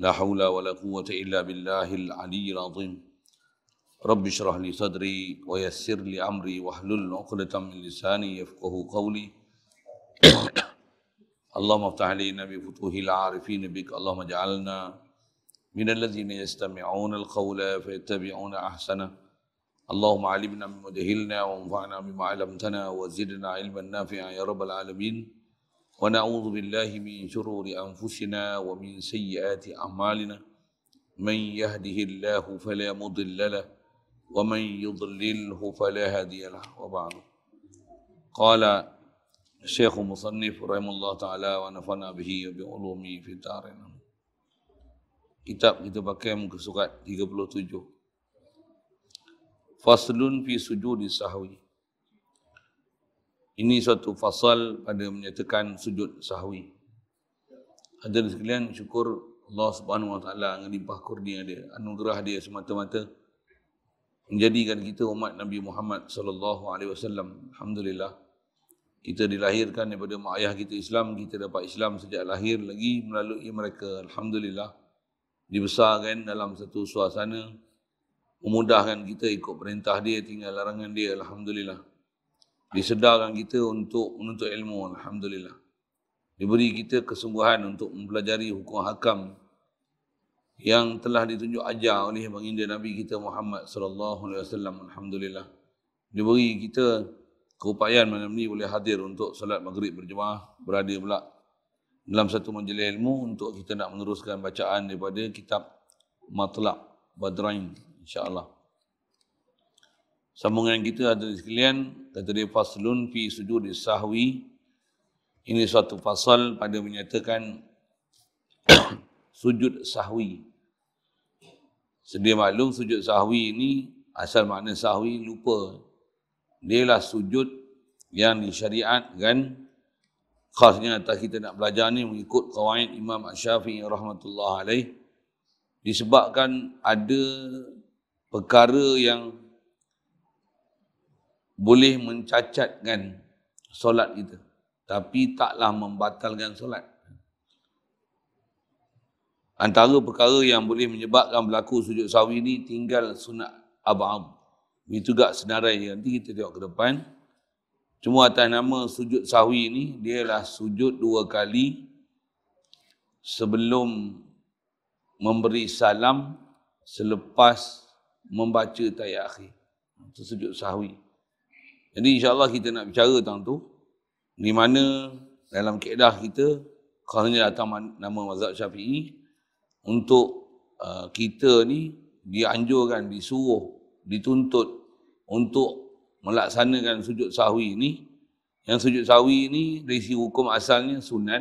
لا حول ولا قوة إلا بالله العلي العظيم رب اشرح لي صدري ويسر لي أمري واحلل عقدة من لساني يفقه قولي اللهم افتح علينا بفتوح العارفين بك اللهم اجعلنا من الذين يستمعون القول فيتبعون أحسنه اللهم علمنا مما جهلنا وانفعنا بما علمتنا وزدنا علما نافعا يا رب العالمين ونعوذ بالله من شرور أنفسنا ومن سيئات أعمالنا من يهده الله فلا مضل له ومن يضلله فلا هادي له وبعد قال الشيخ المصنف رحمه الله تعالى ونفعنا به وبعلومه في الدارين. Kitab kita pakai muka surat 37. Faslun fi sujudi sahwi. Ini suatu fasal pada menyatakan sujud sahwi. Hadirin sekalian, syukur Allah Subhanahu Wa Taala ngelimpah kurnia dia, anugerah dia semata-mata menjadikan kita umat Nabi Muhammad sallallahu alaihi wasallam. Alhamdulillah. Kita dilahirkan daripada mak ayah kita Islam, kita dapat Islam sejak lahir lagi melalui mereka. Alhamdulillah. Dibesarkan dalam satu suasana memudahkan kita ikut perintah dia, tinggal larangan dia. Alhamdulillah. Disedarkan kita untuk menuntut ilmu. Alhamdulillah. Diberi kita kesungguhan untuk mempelajari hukum hakam yang telah ditunjuk ajar oleh baginda Nabi kita Muhammad sallallahu alaihi wasallam. Alhamdulillah. Diberi kita keupayaan malam ni boleh hadir untuk solat maghrib berjemaah, berada pula dalam satu majlis ilmu untuk kita nak meneruskan bacaan daripada kitab Matlaq Badrain, insya-Allah. Sambungan kita ada sekalian, kata dia faslun fi sujudi sahwi. Ini suatu fasal pada menyatakan sujud sahwi. Sedia maklum sujud sahwi ini asal makna sahwi lupa. Dialah sujud yang disyariatkan khasnya atas kita nak belajar ni mengikut qawaid Imam Asy-Syafi'i rahmatullah alaih, disebabkan ada perkara yang boleh mencacatkan solat kita tapi taklah membatalkan solat. Antara perkara yang boleh menyebabkan berlaku sujud sahwi ni tinggal sunat ab'ad. Itu juga senarai, nanti kita tengok ke depan. Cuma atas nama sujud sahwi ni, dia lah sujud 2 kali sebelum memberi salam selepas membaca tahiyat akhir. Itu sujud sahwi. Jadi insya-Allah kita nak bicara tentang tu, di mana dalam kaedah kita, kerana datang nama mazhab Syafi'i, untuk kita ni dianjurkan, disuruh, dituntut untuk melaksanakan sujud sahwi ni. Yang sujud sahwi ni dari segi hukum asalnya sunat.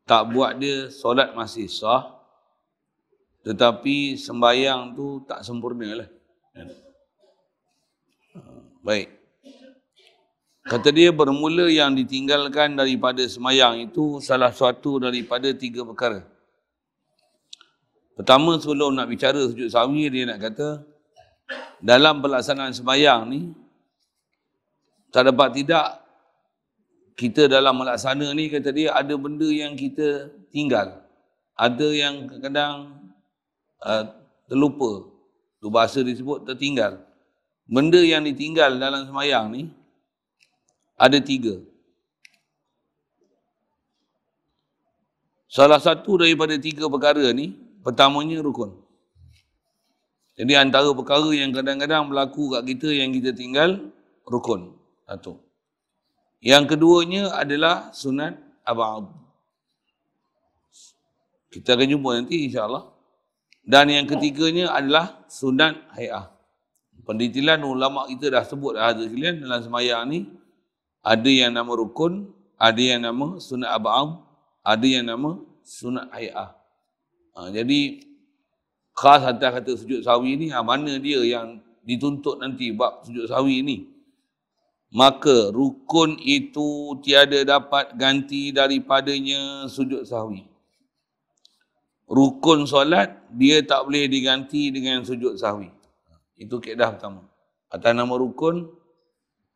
Tak buat dia solat masih sah, tetapi sembahyang tu tak sempurna lah. Baik. Kata dia bermula yang ditinggalkan daripada sembahyang itu salah satu daripada 3 perkara. Pertama, sebelum nak bicara sujud sahwi, dia nak kata dalam pelaksanaan sembahyang ni tak dapat tidak kita dalam melaksana ni, kata dia ada benda yang kita tinggal, ada yang kadang-kadang terlupa, tu bahasa disebut tertinggal. Benda yang ditinggal dalam sembahyang ni ada 3. Salah satu daripada 3 perkara ni, pertamanya rukun. Jadi antara perkara yang kadang-kadang berlaku kat kita yang kita tinggal, rukun. Satu. Yang keduanya adalah sunat ab'ad. Kita akan jumpa nanti insya-Allah. Dan yang ketiganya adalah sunat hay'ah. Pendetilan ulama kita dah sebut dah ada sekalian dalam sembahyang ni, ada yang nama rukun, ada yang nama sunat ab'ad, ada yang nama sunat hay'ah. Jadi khas atas kata sujud sahwi ni, mana dia yang dituntut nanti bab sujud sahwi ni. Maka rukun itu tiada dapat ganti daripadanya sujud sahwi. Rukun solat dia tak boleh diganti dengan sujud sahwi. Itu kaedah pertama. Atas nama rukun,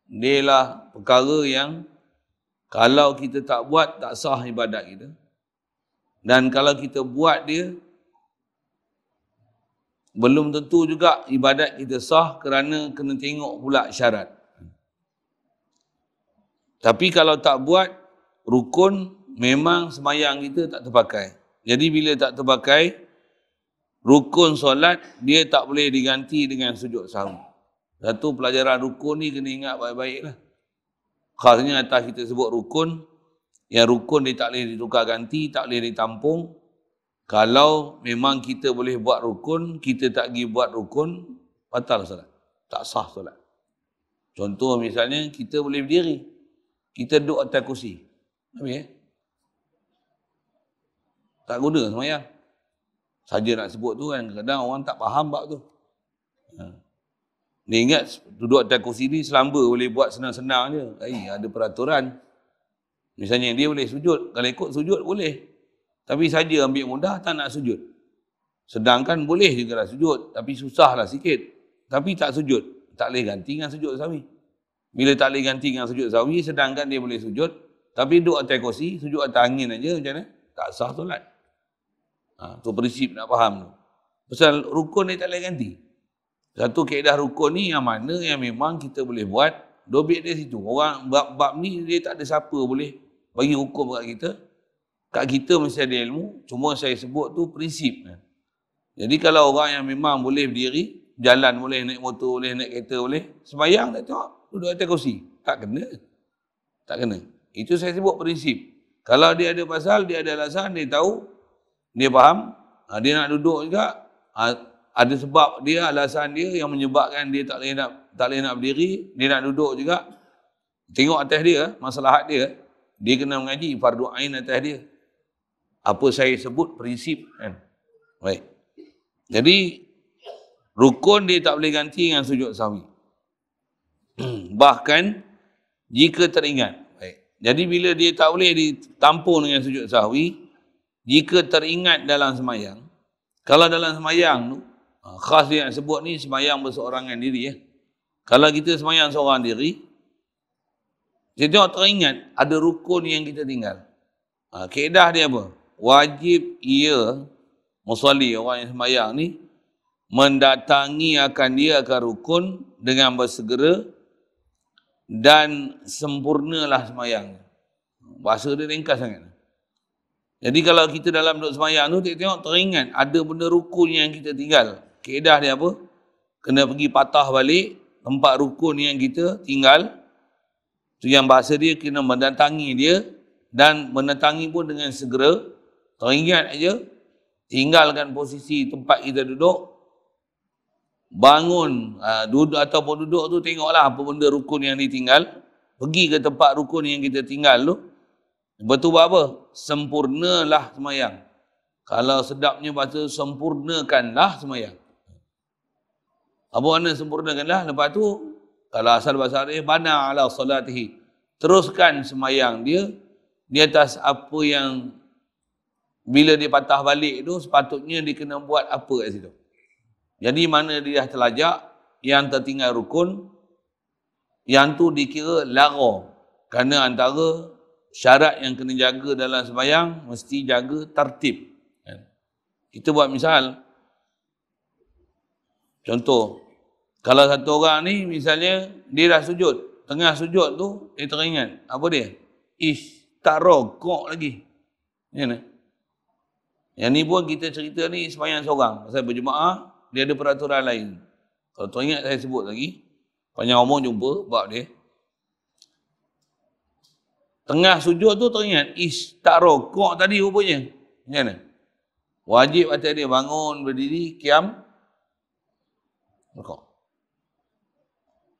dia lah perkara yang kalau kita tak buat, tak sah ibadat kita. Dan kalau kita buat dia, belum tentu juga ibadat kita sah kerana kena tengok pula syarat. Tapi kalau tak buat rukun, memang sembahyang kita tak terpakai. Jadi bila tak terpakai, rukun solat dia tak boleh diganti dengan sujud sahwi. Satu pelajaran rukun ni kena ingat baik-baik lah. Khasnya atas kita sebut rukun, yang rukun dia tak boleh ditukar ganti, tak boleh ditampung. Kalau memang kita boleh buat rukun, kita tak pergi buat rukun, batal solat. Tak sah solat. Contoh misalnya, kita boleh berdiri. Kita duduk atas kursi. Habis tak guna semayang. Saja nak sebut tu kan, kadang orang tak faham bab tu. Dia ingat duduk atas kursi ni selamba boleh buat senang-senang je. Ada peraturan. Misalnya dia boleh sujud. Kalau ikut sujud boleh. Tapi saja ambil mudah tak nak sujud. Sedangkan boleh juga lah sujud. Tapi susahlah sikit. Tapi tak sujud. Tak boleh ganti dengan sujud sahwi. Bila tak boleh ganti dengan sujud sahwi, sedangkan dia boleh sujud. Tapi duduk atas kursi, sujud atas angin aja macam mana? Tak sah solat. Tu prinsip nak faham tu. Pasal rukun ni tak boleh ganti. Satu kaedah rukun ni yang mana yang memang kita boleh buat, dobit dia situ. Orang bab ni dia tak ada siapa boleh bagi hukum kat kita. Kat kita mesti ada ilmu, cuma saya sebut tu prinsip. Jadi kalau orang yang memang boleh berdiri, jalan boleh, naik motor boleh, naik kereta boleh, sembahyang tak tengok, duduk atas kursi. Tak kena. Tak kena. Itu saya sebut prinsip. Kalau dia ada pasal, dia ada alasan, dia tahu, dia faham, dia nak duduk juga, ada sebab dia, alasan dia yang menyebabkan dia tak boleh nak berdiri, dia nak duduk juga. Tengok atas dia, masalah dia kena mengaji fardu ain atas dia. Apa saya sebut prinsip kan. Baik. Jadi rukun dia tak boleh ganti dengan sujud sahwi. Bahkan jika teringat. Baik. Jadi bila dia tak boleh ditampung dengan sujud sahwi, jika teringat dalam semayang, kalau dalam semayang tu, khas dia yang sebut ni semayang berseorangan diri ya. Kalau kita semayang seorang diri, kita tengok teringat ada rukun yang kita tinggal. Kaedah dia apa? Wajib ia musalli, orang yang semayang ni, mendatangi akan rukun dengan bersegera dan sempurnalah semayang. Bahasa dia ringkas sangat. Jadi kalau kita dalam duduk semayang tu, kita tengok teringat ada benda rukun yang kita tinggal. Kaedah dia apa? Kena pergi patah balik tempat rukun yang kita tinggal. Tu yang bahasa dia kena mendatangi dia dan mendatangi pun dengan segera. Teringat aja, tinggalkan posisi tempat kita duduk, bangun, duduk ataupun duduk tu tengoklah apa benda rukun yang ditinggal, pergi ke tempat rukun yang kita tinggal tu, betul apa? Sempurnalah semayang. Kalau sedapnya bahasa sempurnakanlah semayang. Apa makna sempurnakanlah? Lepas tu, kalau asal bahasa Arab, bana ala salatihi. Teruskan semayang dia di atas apa yang bila dia patah balik tu, sepatutnya dia kena buat apa kat situ. Jadi mana dia dah terlajak, yang tertinggal rukun, yang tu dikira lara. Kerana antara syarat yang kena jaga dalam sembahyang, mesti jaga tertib. Kita buat misal, contoh, kalau satu orang ni misalnya, dia dah sujud. Tengah sujud tu, dia teringat. Apa dia? Tak rokok lagi. Macam mana? Yang ni pun kita cerita ni sembahyang seorang. Pasal berjemaah, dia ada peraturan lain. Kalau teringat saya sebut lagi, panjang umur jumpa bab dia. Tengah sujud tu teringat, tak rokok tadi rupanya. Macam mana? Wajib atas dia bangun, berdiri, kiam, rokok.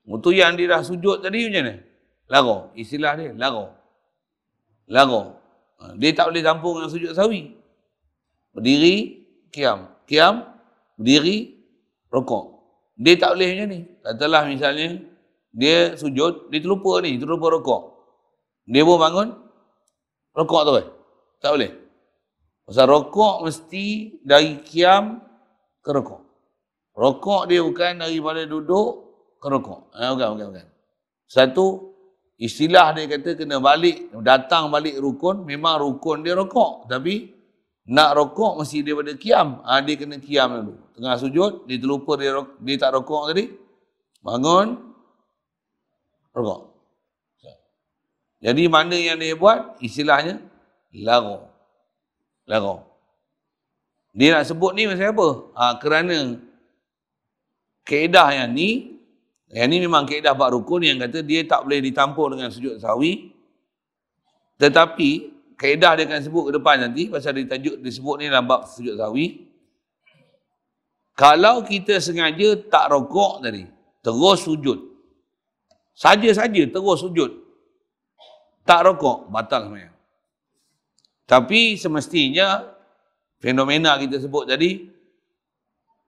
Itu yang dia dah sujud tadi macam mana? Lara. Istilah dia, lara. Dia tak boleh tampung dengan sujud sahwi. Berdiri, kiam. Kiam, berdiri, rokok. Dia tak boleh macam ni. Katalah misalnya, dia sujud, dia terlupa rokok. Dia pun bangun, rokok tu. Tak boleh. Pasal rokok mesti dari kiam ke rokok. Rokok dia bukan daripada duduk ke rokok. Bukan. Satu, istilah dia kata kena balik, datang balik rukun, memang rukun dia rokok. Tapi Nak rokok mesti daripada kiam. Dia kena kiam dulu. Tengah sujud, dia terlupa dia tak rokok tadi. Bangun, rokok. Jadi mana yang dia buat? Istilahnya, lagau. Lagau. Dia nak sebut ni pasal apa? Kerana kaedah yang ni memang kaedah bab rukun yang kata dia tak boleh ditampung dengan sujud sahwi. Tetapi kaedah dia akan sebut ke depan nanti pasal disebut ni dalam bab sujud sahwi. Kalau kita sengaja tak rokok tadi, terus sujud. Saja-saja terus sujud. Tak rokok, batal sembahyang. Tapi semestinya fenomena kita sebut tadi,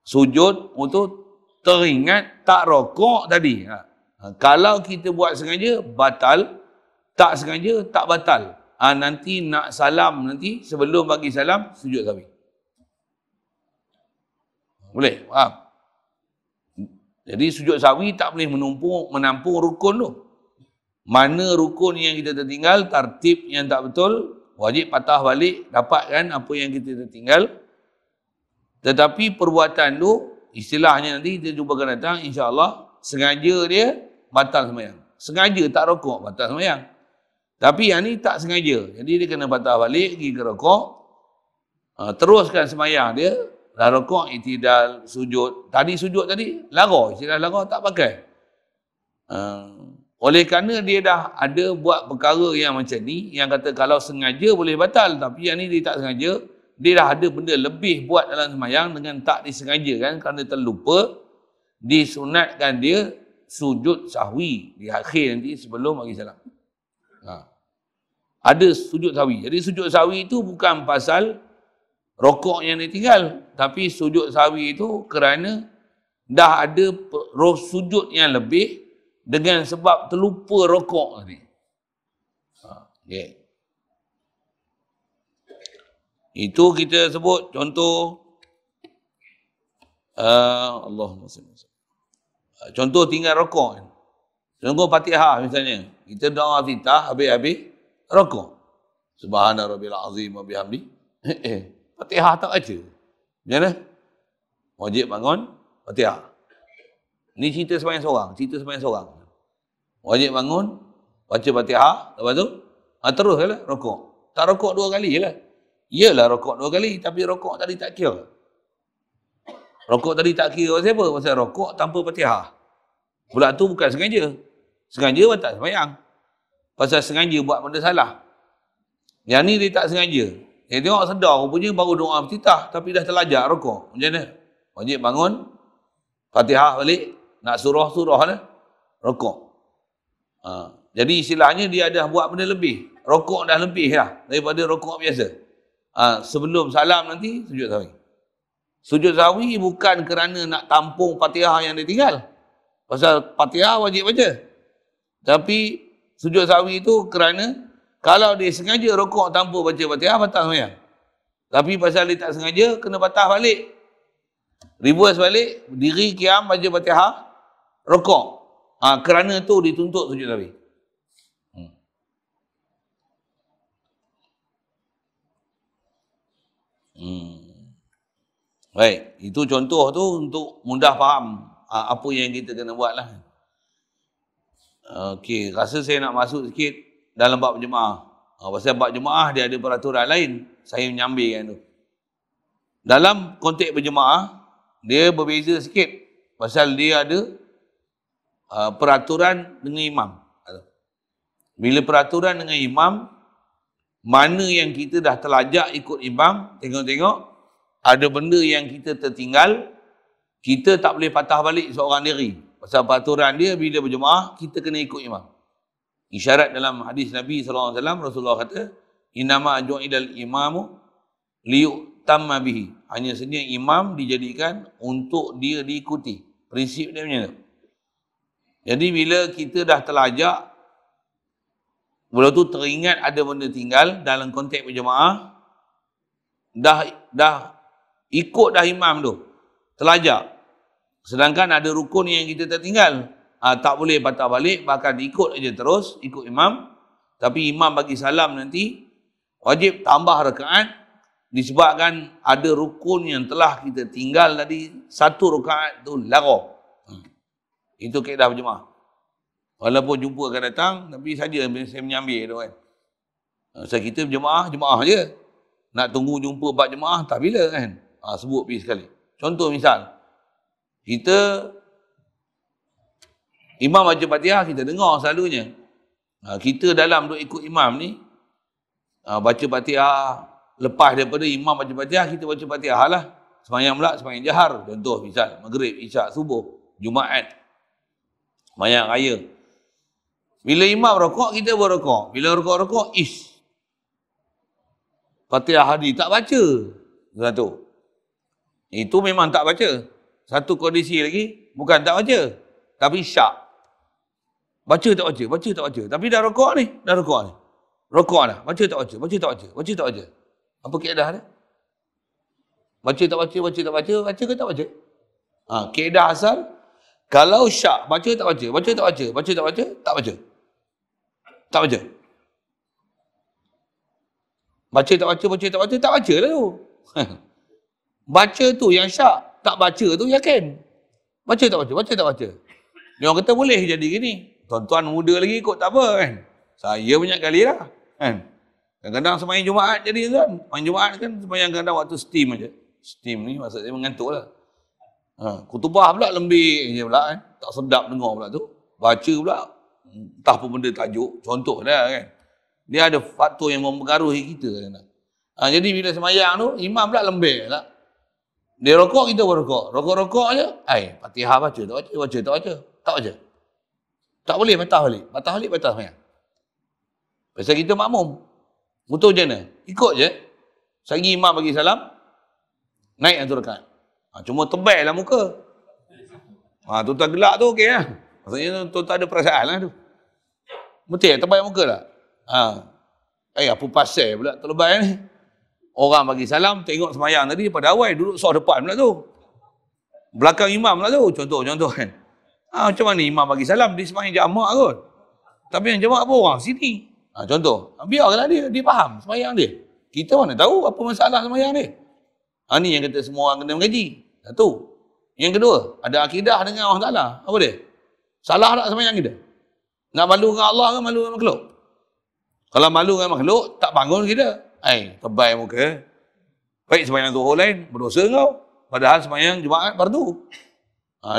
sujud untuk teringat tak rokok tadi. Kalau kita buat sengaja, batal. Tak sengaja, tak batal. Nanti nak salam nanti, sebelum bagi salam, sujud sahwi. Boleh? Faham? Jadi sujud sahwi tak boleh menampung rukun tu. Mana rukun yang kita tertinggal, tartib yang tak betul, wajib patah balik, dapatkan apa yang kita tertinggal. Tetapi perbuatan tu, istilahnya nanti kita jumpa akan datang, insya-Allah, sengaja dia batal sembahyang. Sengaja tak rokok, batal sembahyang. Tapi yang ni tak sengaja. Jadi dia kena patah balik, pergi ke rokok, teruskan sembahyang dia, dah rokok, itidal, sujud. Tadi sujud tadi, lagau. Istilah lagau tak pakai. Oleh kerana dia dah ada buat perkara yang macam ni, yang kata kalau sengaja boleh batal, tapi yang ni dia tak sengaja, dia dah ada benda lebih buat dalam sembahyang dengan tak disengajakan kerana terlupa, disunatkan dia sujud sahwi di akhir nanti sebelum bagi salam. Ada sujud sahwi. Jadi sujud sahwi itu bukan pasal rokok yang ditinggal, tapi sujud sahwi itu kerana dah ada sujud yang lebih dengan sebab terlupa rokok tadi. Okay. Itu kita sebut contoh Allahumma salli. Contoh tinggal rokok. Contoh Fatihah misalnya. Kita doa Iftitah habis-habis rokok. Subhana rabbil azim wa bihamdi. Fatihah tak baca. Macam mana? Wajib bangun Fatihah. Ni cerita sembahyang seorang. Wajib bangun, baca Fatihah, lepas tu terus lah rokok. Tak rokok 2 kali je lah. Iyalah rokok 2 kali, tapi rokok tadi tak kira. Rokok tadi tak kira pasal apa? Pasal rokok tanpa Fatihah. Pula tu bukan sengaja. Sengaja batal sembahyang. Pasal sengaja buat benda salah. Yang ni dia tak sengaja. Dia tengok sedar rupanya baru doa Iftitah, tapi dah terlajak rokok. Macam mana? Wajib bangun, Fatihah balik, nak surah lah, rokok. Jadi istilahnya dia dah buat benda lebih. Rokok dah lebih lah daripada rokok biasa. Sebelum salam nanti, sujud sahwi. Sujud sahwi bukan kerana nak tampung Fatihah yang dia tinggal. Pasal Fatihah wajib baca. Tapi sujud sahwi itu kerana kalau dia sengaja rokok tanpa baca Fatihah, batal sembahyang. Tapi pasal dia tak sengaja, kena patah balik. Reverse balik, diri kiam, baca Fatihah, rokok. Kerana tu dituntut sujud sahwi. Baik, itu contoh tu untuk mudah faham apa yang kita kena buat lah. Okey, rasa saya nak masuk sikit dalam bab jemaah. Pasal bab jemaah dia ada peraturan lain. Saya menyambilkan tu. Dalam konteks berjemaah, dia berbeza sikit. Pasal dia ada peraturan dengan imam. Bila peraturan dengan imam, mana yang kita dah terlajak ikut imam, tengok-tengok, ada benda yang kita tertinggal, kita tak boleh patah balik seorang diri. Pasal peraturan dia bila berjemaah, kita kena ikut imam. Isyarat dalam hadis Nabi SAW, Rasulullah kata, Innama ju'ilal imamu liyutamma bihi. Hanya saja imam dijadikan untuk dia diikuti. Prinsip dia macam tu. Jadi bila kita dah terlajak, bila tu teringat ada benda tinggal dalam konteks berjemaah, dah ikut dah imam tu, terlajak. Sedangkan ada rukun yang kita tertinggal, tak boleh patah balik, bahkan ikut aja terus, ikut imam. Tapi imam bagi salam nanti, wajib tambah rakaat disebabkan ada rukun yang telah kita tinggal tadi, satu rakaat tu lara. Itu kaedah berjemaah. Walaupun jumpa akan datang, tapi saja saya menyambil tu kan. Saya kita berjemaah, jemaah je. Nak tunggu jumpa bab jemaah, tak bila kan. Sebut pergi sekali. Contoh misal, kita imam baca Fatihah, kita dengar selalunya. Kita dalam duk ikut imam ni, baca Fatihah, lepas daripada imam baca Fatihah, kita baca Fatihah lah. Semayang pula, semayang jahar. Contoh misal, Maghrib, Isyak, Subuh, Jumaat, semayang raya. Bila imam rokok, kita berrokok. Bila rokok-rokok, Fatihah hadis tak baca. Satu. Itu memang tak baca. Satu kondisi lagi, bukan tak baca. Tapi syak. Baca tak baca, baca tak baca. Tapi dah rokok ni. Rokok dah. Baca tak baca, baca tak baca, baca tak baca. Apa kaedah dia? Baca tak baca, baca tak baca, baca ke tak baca? Kaedah asal, kalau syak, baca tak baca, baca tak baca, baca tak baca, tak baca. Tak baca. Baca tak baca, baca tak baca, tak baca lah tu. Baca tu yang syak, tak baca tu yakin. Baca tak baca, baca tak baca. Dia orang kata boleh jadi gini. Tuan-tuan muda lagi ikut tak apa kan. Saya banyak kali lah. Kan? Kadang-kadang semayang Jumaat jadi kan. Semayang Jumaat kan semayang kadang waktu steam aja. Steam ni maksudnya mengantuk lah. Kutubah pula lembik je pula kan. Tak sedap dengar pula tu. Baca pula entah apa benda tajuk. Contoh dah kan. Dia ada faktor yang mempengaruhi kita. Jadi bila semayang tu, imam pula lembik lah. Dia rokok, kita berrokok. Rokok-rokok je. Fatihah baca, tak baca, baca, tak baca. Tak baca. Tak boleh patah balik. Patah balik, patah semayang. Pasal kita makmum. Betul je mana? Ikut je. Sagi imam bagi salam, naik satu rakaat. Cuma tebal lah muka. Tuan-tuan gelak tu okey lah. Maksudnya tuan-tuan ada perasaan lah tu. Betul tebal muka lah. Apa pasal pula terlebay ni? Orang bagi salam, tengok semayang tadi pada awal duduk soh depan pula tu. Belakang imam pula tu. Contoh kan. Macam mana imam bagi salam, dia semayang jamak kot. Tapi yang jamak apa orang sini? Contoh, biarlah dia faham semayang dia. Kita mana tahu apa masalah semayang dia. Ni yang kata semua orang kena mengaji. Satu. Yang kedua, ada akidah dengan Allah Ta'ala. Apa dia? Salah tak semayang kita? Nak malu dengan Allah ke malu dengan makhluk? Kalau malu dengan makhluk, tak bangun kita. Tebal muka. Baik semayang zuhur lain, berdosa kau. Padahal semayang Jumaat fardu.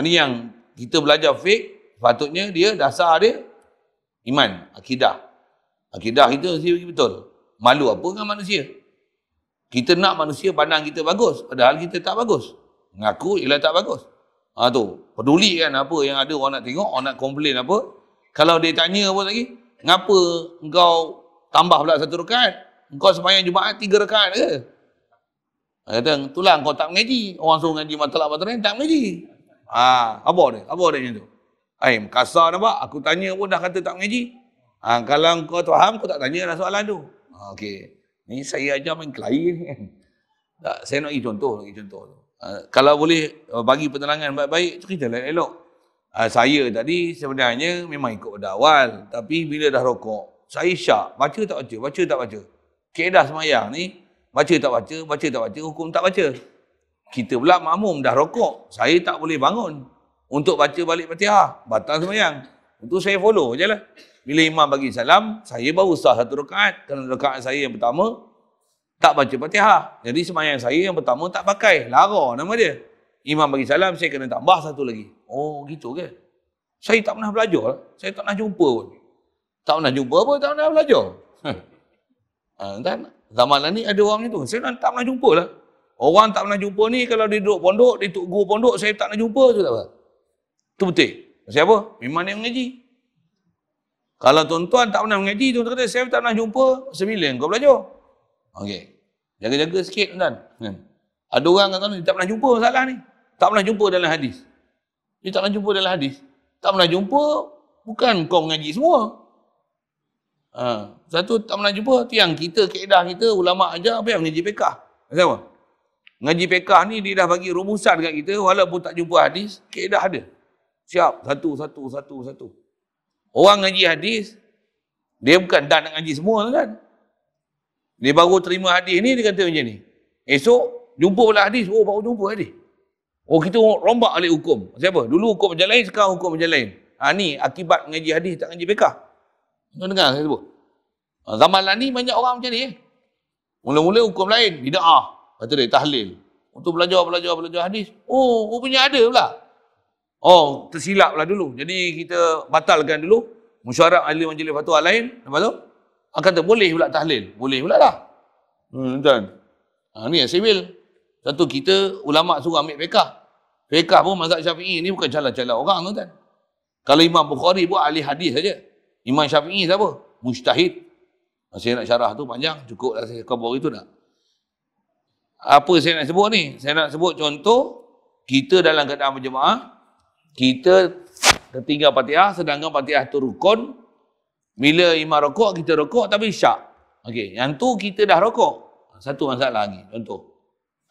Ni yang kita belajar fiqh, patutnya dia, dasar dia, iman, akidah. Akidah kita mesti betul. Malu apa dengan manusia? Kita nak manusia pandang kita bagus, padahal kita tak bagus. Ngaku ialah tak bagus. Tu, peduli kan apa yang ada orang nak tengok, orang nak komplain apa. Kalau dia tanya apa lagi, ngapa engkau tambah pula satu rakaat? Engkau semayang Jumaat 3 rakaat ke? Kata, itulah engkau tak mengaji. Orang suruh mengaji matlamat tak mengaji. Apa dia? Apa dia macam tu? Kasar nampak? Aku tanya pun dah kata tak mengaji. Kalau kau faham, kau tak tanya dah soalan tu. Okey. Ni saya ajar main kelahi ni kan. Tak, saya nak bagi contoh tu. Kalau boleh bagi penerangan baik-baik, ceritalah elok. Saya tadi sebenarnya memang ikut pada awal. Tapi bila dah rokok, saya syak. Baca tak baca, baca tak baca. Kaedah semayang ni, baca tak baca, baca tak baca, hukum tak baca. Kita pula makmum dah rokok. Saya tak boleh bangun untuk baca balik Fatihah. Batal semayang. Itu saya follow je lah. Bila imam bagi salam, saya baru sah satu rakaat. Kerana rakaat saya yang pertama, tak baca Fatihah. Jadi semayang saya yang pertama tak pakai. Lara nama dia. Imam bagi salam, saya kena tambah satu lagi. Oh, gitu ke? Saya tak pernah belajar. Saya tak pernah jumpa pun. Tak pernah jumpa apa, tak pernah belajar. Zaman lah ni ada orang macam tu. Saya tak pernah jumpa lah. Orang tak pernah jumpa ni, kalau dia duduk pondok, dia duduk guru pondok, saya tak pernah jumpa tu tak apa. Itu betul. Siapa? Memang dia mengaji. Kalau tuan-tuan tak pernah mengaji, tuan-tuan kata, saya tak pernah jumpa, 9 kau belajar. Okey. Jaga-jaga sikit tuan. Ada orang kata dia tak pernah jumpa masalah ni. Tak pernah jumpa dalam hadis. Dia tak pernah jumpa dalam hadis. Tak pernah jumpa, bukan kau mengaji semua. Satu tak pernah jumpa, tu yang kita, kaedah kita, ulama' ajar, apa yang mengaji fiqh. Kenapa? Mengaji fiqh ni dia dah bagi rumusan dekat kita, walaupun tak jumpa hadis, kaedah ada. Siap, satu. Orang ngaji hadis, dia bukan dah nak ngaji semua kan. Dia baru terima hadis ni, dia kata macam ni. Esok, jumpa pula hadis. Oh, baru jumpa hadis. Oh, kita rombak balik hukum. Siapa? Dulu hukum macam lain, sekarang hukum macam lain. Ni akibat mengaji hadis, tak mengaji fiqh. Kau dengar saya sebut? Zaman lah ni banyak orang macam ni. Mula-mula hukum lain, bid'ah. Kata dia, tahlil. Untuk belajar hadis. Oh, rupanya ada pula. Oh, tersilap lah dulu. Jadi kita batalkan dulu. Mesyuarat ahli majlis fatwa lain. Lepas tu, kata boleh pula tahlil. Boleh pula dah. Tuan. Ni yang sivil. Satu, kita ulama' suruh ambil fiqh. Fiqh pun mazhab Syafi'i ni bukan cala-cala orang tuan. Kalau Imam Bukhari pun ahli hadis saja. Imam Syafi'i siapa? Mujtahid. Saya nak syarah tu panjang, cukup lah saya khabar itu dah. Apa saya nak sebut ni? Saya nak sebut contoh, kita dalam keadaan berjemaah, kita tertinggal Fatihah, sedangkan Fatihah tu rukun. Bila imam rokok, kita rokok tapi syak. Okey, yang tu kita dah rokok. Satu masalah lagi, contoh.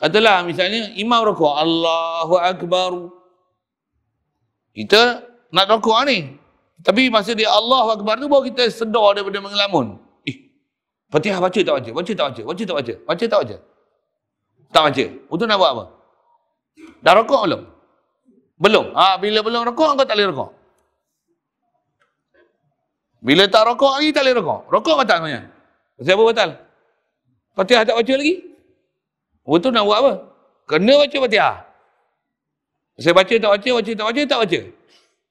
Katalah misalnya, imam rokok, Allahu Akbar. Kita nak rokok ni. Tapi masa dia Allahu Akbar tu, baru kita sedar daripada mengelamun. Fatihah baca tak baca? Baca tak baca? Baca tak baca? Baca tak baca? Tak baca. Untuk nak buat apa? Dah rokok belum? Belum. Bila belum rokok, kau tak boleh rokok. Bila tak rokok lagi, tak boleh rokok. Rokok batal sebenarnya. Siapa batal? Fatihah tak baca lagi? Untuk nak buat apa? Kena baca Fatihah. Saya baca tak baca, baca tak baca, tak baca.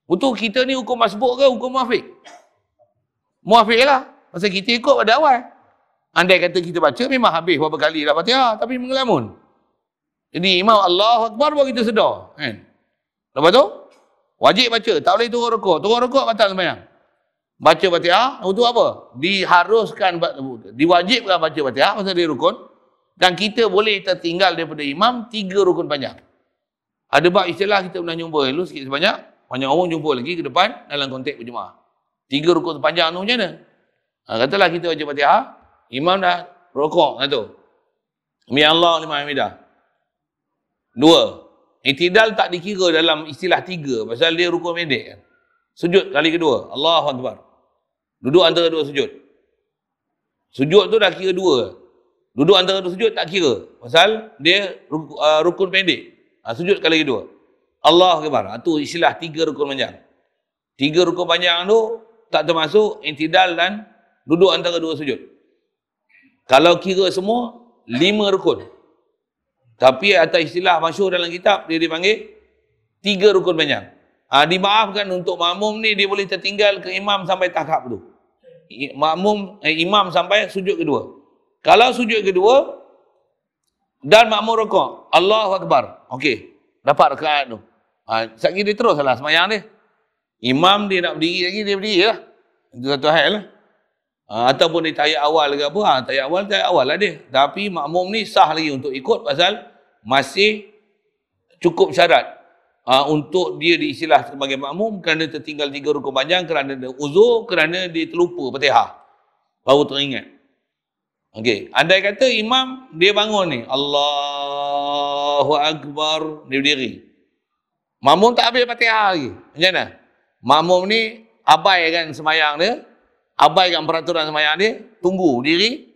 Untuk kita ni hukum masbuk ke hukum muafiq? Muafiq lah. Pasal kita ikut pada awal. Andai kata kita baca, memang habis berapa kali dah Fatihah, tapi mengelamun. Jadi imam Allahu Akbar baru kita sedar. Kan? Lepas tu, wajib baca. Tak boleh turun rukuk. Turun rukuk batal sembahyang. Baca Fatihah, untuk apa? Diharuskan, diwajibkan baca Fatihah, pasal dia rukun. Dan kita boleh tertinggal daripada imam 3 rukun panjang. Ada bab istilah kita pernah jumpa dulu sikit sebanyak. Banyak orang jumpa lagi ke depan dalam konteks berjemaah. 3 rukun panjang tu macam mana? Katalah kita baca Fatihah, imam dah rokok, satu. Mi Allah liman hamidah. 2. I'tidal tak dikira dalam istilah 3 pasal dia rukun pendek kan. Sujud kali kedua, Allahu Akbar. Duduk antara 2 sujud. Sujud tu dah kira 2. Duduk antara 2 sujud tak kira pasal dia rukun pendek. Sujud kali kedua. Allahu Akbar. Tu istilah 3 rukun panjang. 3 rukun panjang tu tak termasuk i'tidal dan duduk antara 2 sujud. Kalau kira semua, 5 rukun. Tapi atas istilah masyhur dalam kitab, dia dipanggil 3 rukun panjang. Dimaafkan untuk makmum ni, dia boleh tertinggal ke imam sampai tahap tu. Imam sampai sujud kedua. Kalau sujud kedua, dan makmum rukuk, Allahu Akbar. Okey, dapat rakaat tu. Sekali dia terus lah semayang dia. Imam dia nak berdiri lagi, dia berdiri lah. Itu satu hal lah. Ataupun dia tayat awal ke apa, tayat awal lah dia. Tapi makmum ni sah lagi untuk ikut pasal masih cukup syarat untuk dia diistilah sebagai makmum kerana tertinggal 3 rukun panjang, kerana dia uzur, kerana dia terlupa Fatihah. Baru teringat. Okey, andai kata imam dia bangun ni, Allahu Akbar, dia berdiri. Makmum tak habis Fatihah lagi. Macam mana? Makmum ni abaikan semayang dia, abaikan peraturan semayang dia, tunggu diri,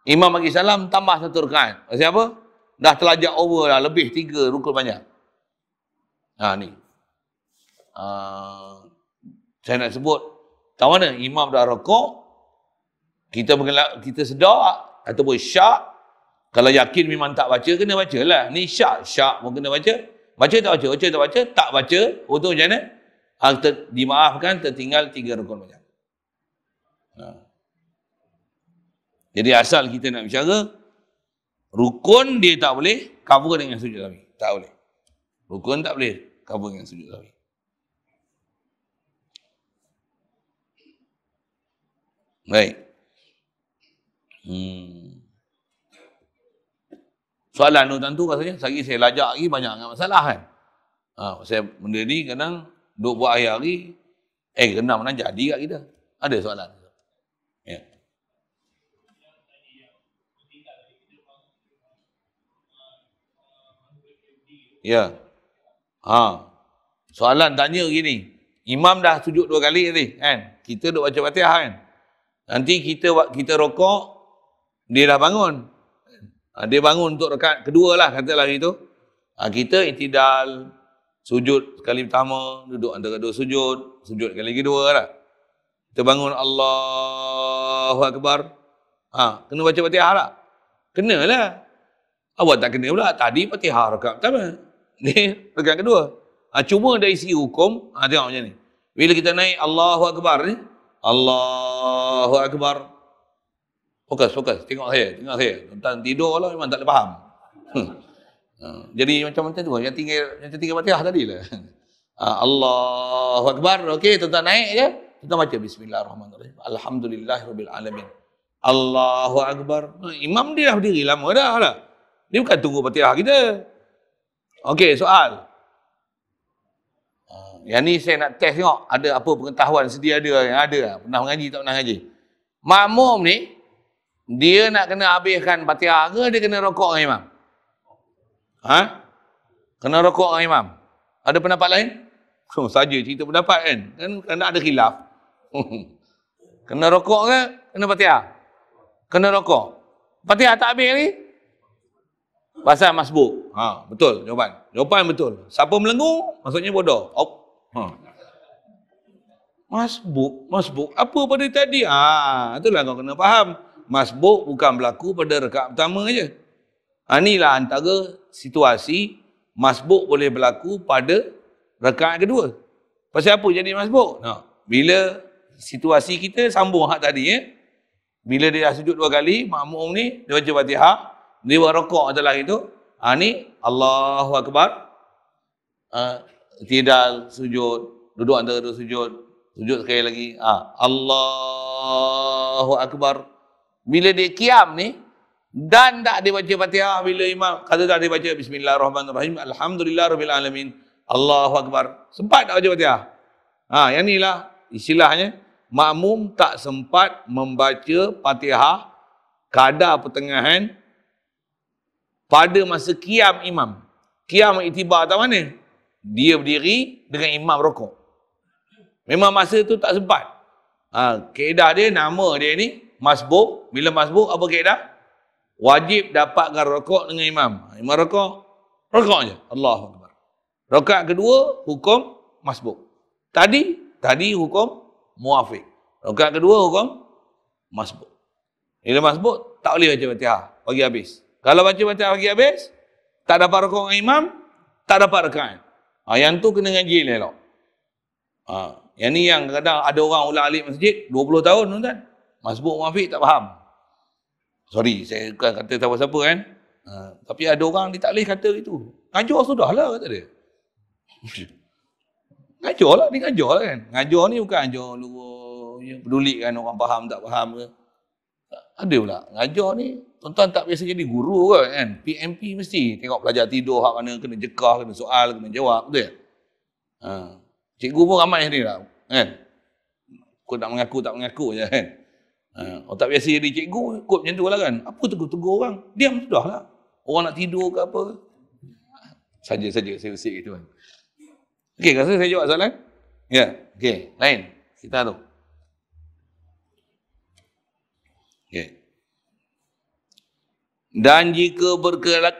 imam bagi salam, tambah 1 rakaat. Pasal apa? Dah terlajak over dah, lebih 3 rukun panjang. Ni. Saya nak sebut, tahu mana? Imam dah rokok, kita sedar, ataupun syak, kalau yakin memang tak baca, kena baca lah. Ni syak pun kena baca. Baca tak baca, tak baca, untuk macam mana? Dimaafkan, tertinggal 3 rukun panjang. Jadi asal kita nak bicara, rukun dia tak boleh cover dengan sujud sahwi. Tak boleh. Rukun tak boleh cover dengan sujud sahwi. Baik. Soalan tu tentu rasanya, lagi saya lajak lagi banyak dengan masalah kan. Saya benda ni kadang duk buat akhir hari, kena mana jadi kat kita. Ada soalan. Ya. Ya. Soalan tanya gini. Imam dah sujud 2 kali tadi, kan? Kita duk baca Fatihah kan? Nanti kita rokok, dia dah bangun. Dia bangun untuk rakaat kedua lah, katalah itu. Kita i'tidal, sujud kali pertama, duduk antara dua sujud, sujud kali kedua lah. Kita bangun Allahu Akbar. Kena baca Fatihah tak? Kena lah. Awak tak kena pula. Tadi Fatihah rakaat pertama. Ni rakaat kedua. Cuma dari segi hukum, tengok macam ni. Bila kita naik Allahu Akbar ni, Allahu Akbar. Fokus. Tengok saya. Tentang tidur lah memang tak boleh faham. Jadi macam tu. Yang tinggal Fatihah tadi lah. Allahu Akbar. Okey, tuan-tuan naik je. Tuan baca Bismillahirrahmanirrahim. Alhamdulillahirabbil alamin. Allahu Akbar. Imam dia dah berdiri lama dah lah. Dia bukan tunggu Fatihah kita. Okey, soal. Yang ni saya nak test tengok. Ada apa pengetahuan sedia ada yang ada. Pernah mengaji tak pernah mengaji. Makmum ni, dia nak kena habiskan Fatihah ke dia kena rokok dengan imam? Kena rokok dengan imam. Ada pendapat lain? Saja cerita pendapat kan? Kan ada khilaf. Kena rokok ke? Kena Fatihah? Kena rokok. Fatihah tak habis ni? Pasal masbuk. Betul jawapan. Jawapan betul. Siapa melengung, maksudnya bodoh. Masbuk. Apa pada tadi? Itulah kau kena faham. Masbuk bukan berlaku pada rakaat pertama je. Inilah antara situasi masbuk boleh berlaku pada rakaat kedua. Pasal apa jadi masbuk? Bila situasi kita sambung hak tadi Bila dia dah sujud 2 kali, makmum ni dia baca Fatihah, dia buat rokok setelah itu. Ni Allahu Akbar. Tidak sujud, duduk antara 2 sujud, sujud sekali lagi. Allahu Akbar. Bila dia qiyam ni, dan tak dia baca Fatihah, bila imam kata tak dia baca Bismillahirrahmanirrahim, Alhamdulillahirabbil alamin, Allahu Akbar. Sempat tak baca Fatihah? Yang inilah istilahnya makmum tak sempat membaca Fatihah kadar pertengahan pada masa qiyam imam. Qiyam iktibar tak mana? Dia berdiri dengan imam rokok. Memang masa tu tak sempat. Kaedah dia, nama dia ni masbuk. Bila masbuk, apa kaedah? Wajib dapatkan rokok dengan imam. Imam rokok je. Allahu Akbar. Rakaat kedua, hukum masbuk. Tadi hukum muafiq. Rakaat kedua, hukum masbuk. Bila masbuk, tak boleh baca Fatihah bagi habis. Kalau baca Fatihah bagi habis, tak dapat rokok dengan imam, tak dapat rakaat. Yang tu kena ngaji elok. Yang ni yang kadang ada orang ulang alik masjid 20 tahun tuan-tuan. Masbuk muafiq tak faham. Sorry, saya bukan kata siapa-siapa kan. Tapi ada orang dia tak boleh kata itu. Ngajar sudahlah kata dia. Ngajar lah, dia ngajar lah kan. Ngajar ni bukan ngajar pedulikan orang faham tak faham ke. Ada pula. Ngajar ni, tuan-tuan tak biasa jadi guru kan. PMP mesti tengok pelajar tidur hak mana, kena jekah, kena soal, kena jawab. Betul tak? Cikgu pun ramai ni lah. Kan? Kau tak mengaku je kan. Orang tak biasa jadi cikgu, ikut macam tu lah kan. Apa tegur-tegur orang? Diam sudah lah. Orang nak tidur ke apa. Saja saya usik gitu kan. Okey, rasa saya jawab soalan? Ya, okey. Lain. Kita tu. Okey. Dan jika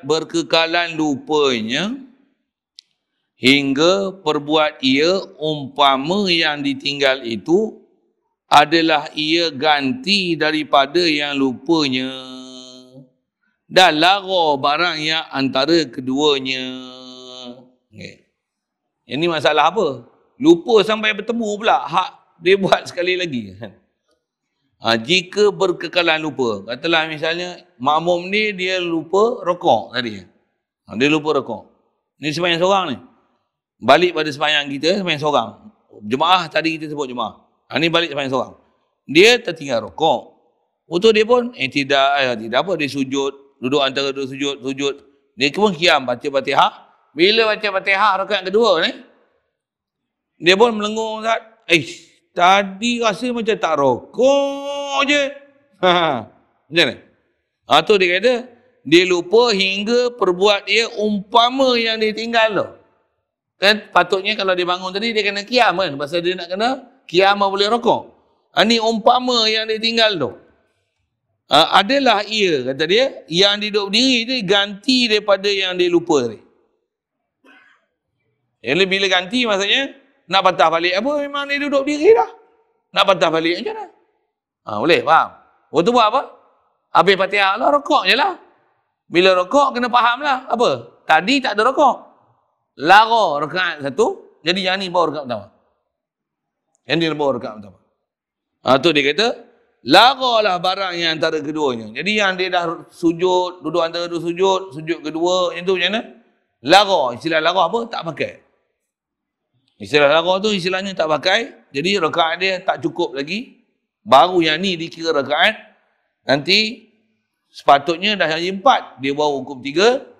berkekalan lupanya hingga perbuat ia umpama yang ditinggal itu adalah ia ganti daripada yang lupanya dan lara barang yang antara keduanya. Okay. Ini masalah apa? Lupa sampai bertemu pula hak dia buat sekali lagi. Jika berkekalan lupa, katalah misalnya makmum ni dia lupa rokok tadi. Dia lupa rokok. Ni sembahyang seorang ni. Balik pada sembahyang kita, sembahyang seorang. Jemaah tadi kita sebut jemaah. Ni balik sembahyang seorang. Dia tertinggal rokok. Untuk dia pun tidak apa, dia sujud, duduk antara 2 sujud. Dia pun qiyam baca Fatihah. Bila baca Fatihah rakaat kedua ni, dia pun melengung, Ustaz. Tadi rasa macam tak rokok je. Macam mana? Tu dia kata, dia lupa hingga perbuat dia umpama yang dia tinggal tu. Kan patutnya kalau dia bangun tadi, dia kena qiyam kan. Pasal dia nak kena qiyam boleh rokok. Ni umpama yang dia tinggal tu. Adalah ia, kata dia, yang dia duduk berdiri tu ganti daripada yang dia lupa tadi. Jadi bila ganti maksudnya, nak patah balik apa, memang dia duduk berdiri dah. Nak patah balik macam mana? Boleh, faham? Waktu buat apa? Habis Fatihah lah, rokok je lah. Bila rokok, kena faham lah. Apa? Tadi tak ada rokok. Lara rakaat satu, jadi yang ni bawa rakaat pertama. Yang ni bawa rakaat pertama. Tu dia kata, laralah barang yang antara keduanya. Jadi yang dia dah sujud, duduk antara dua sujud, sujud kedua, yang tu macam mana? Lara. Istilah lara apa? Tak pakai. Istilah lara tu istilahnya tak pakai. Jadi rakaat dia tak cukup lagi. Baru yang ni dikira rakaat. Nanti sepatutnya dah jadi 4. Dia bawa hukum 3.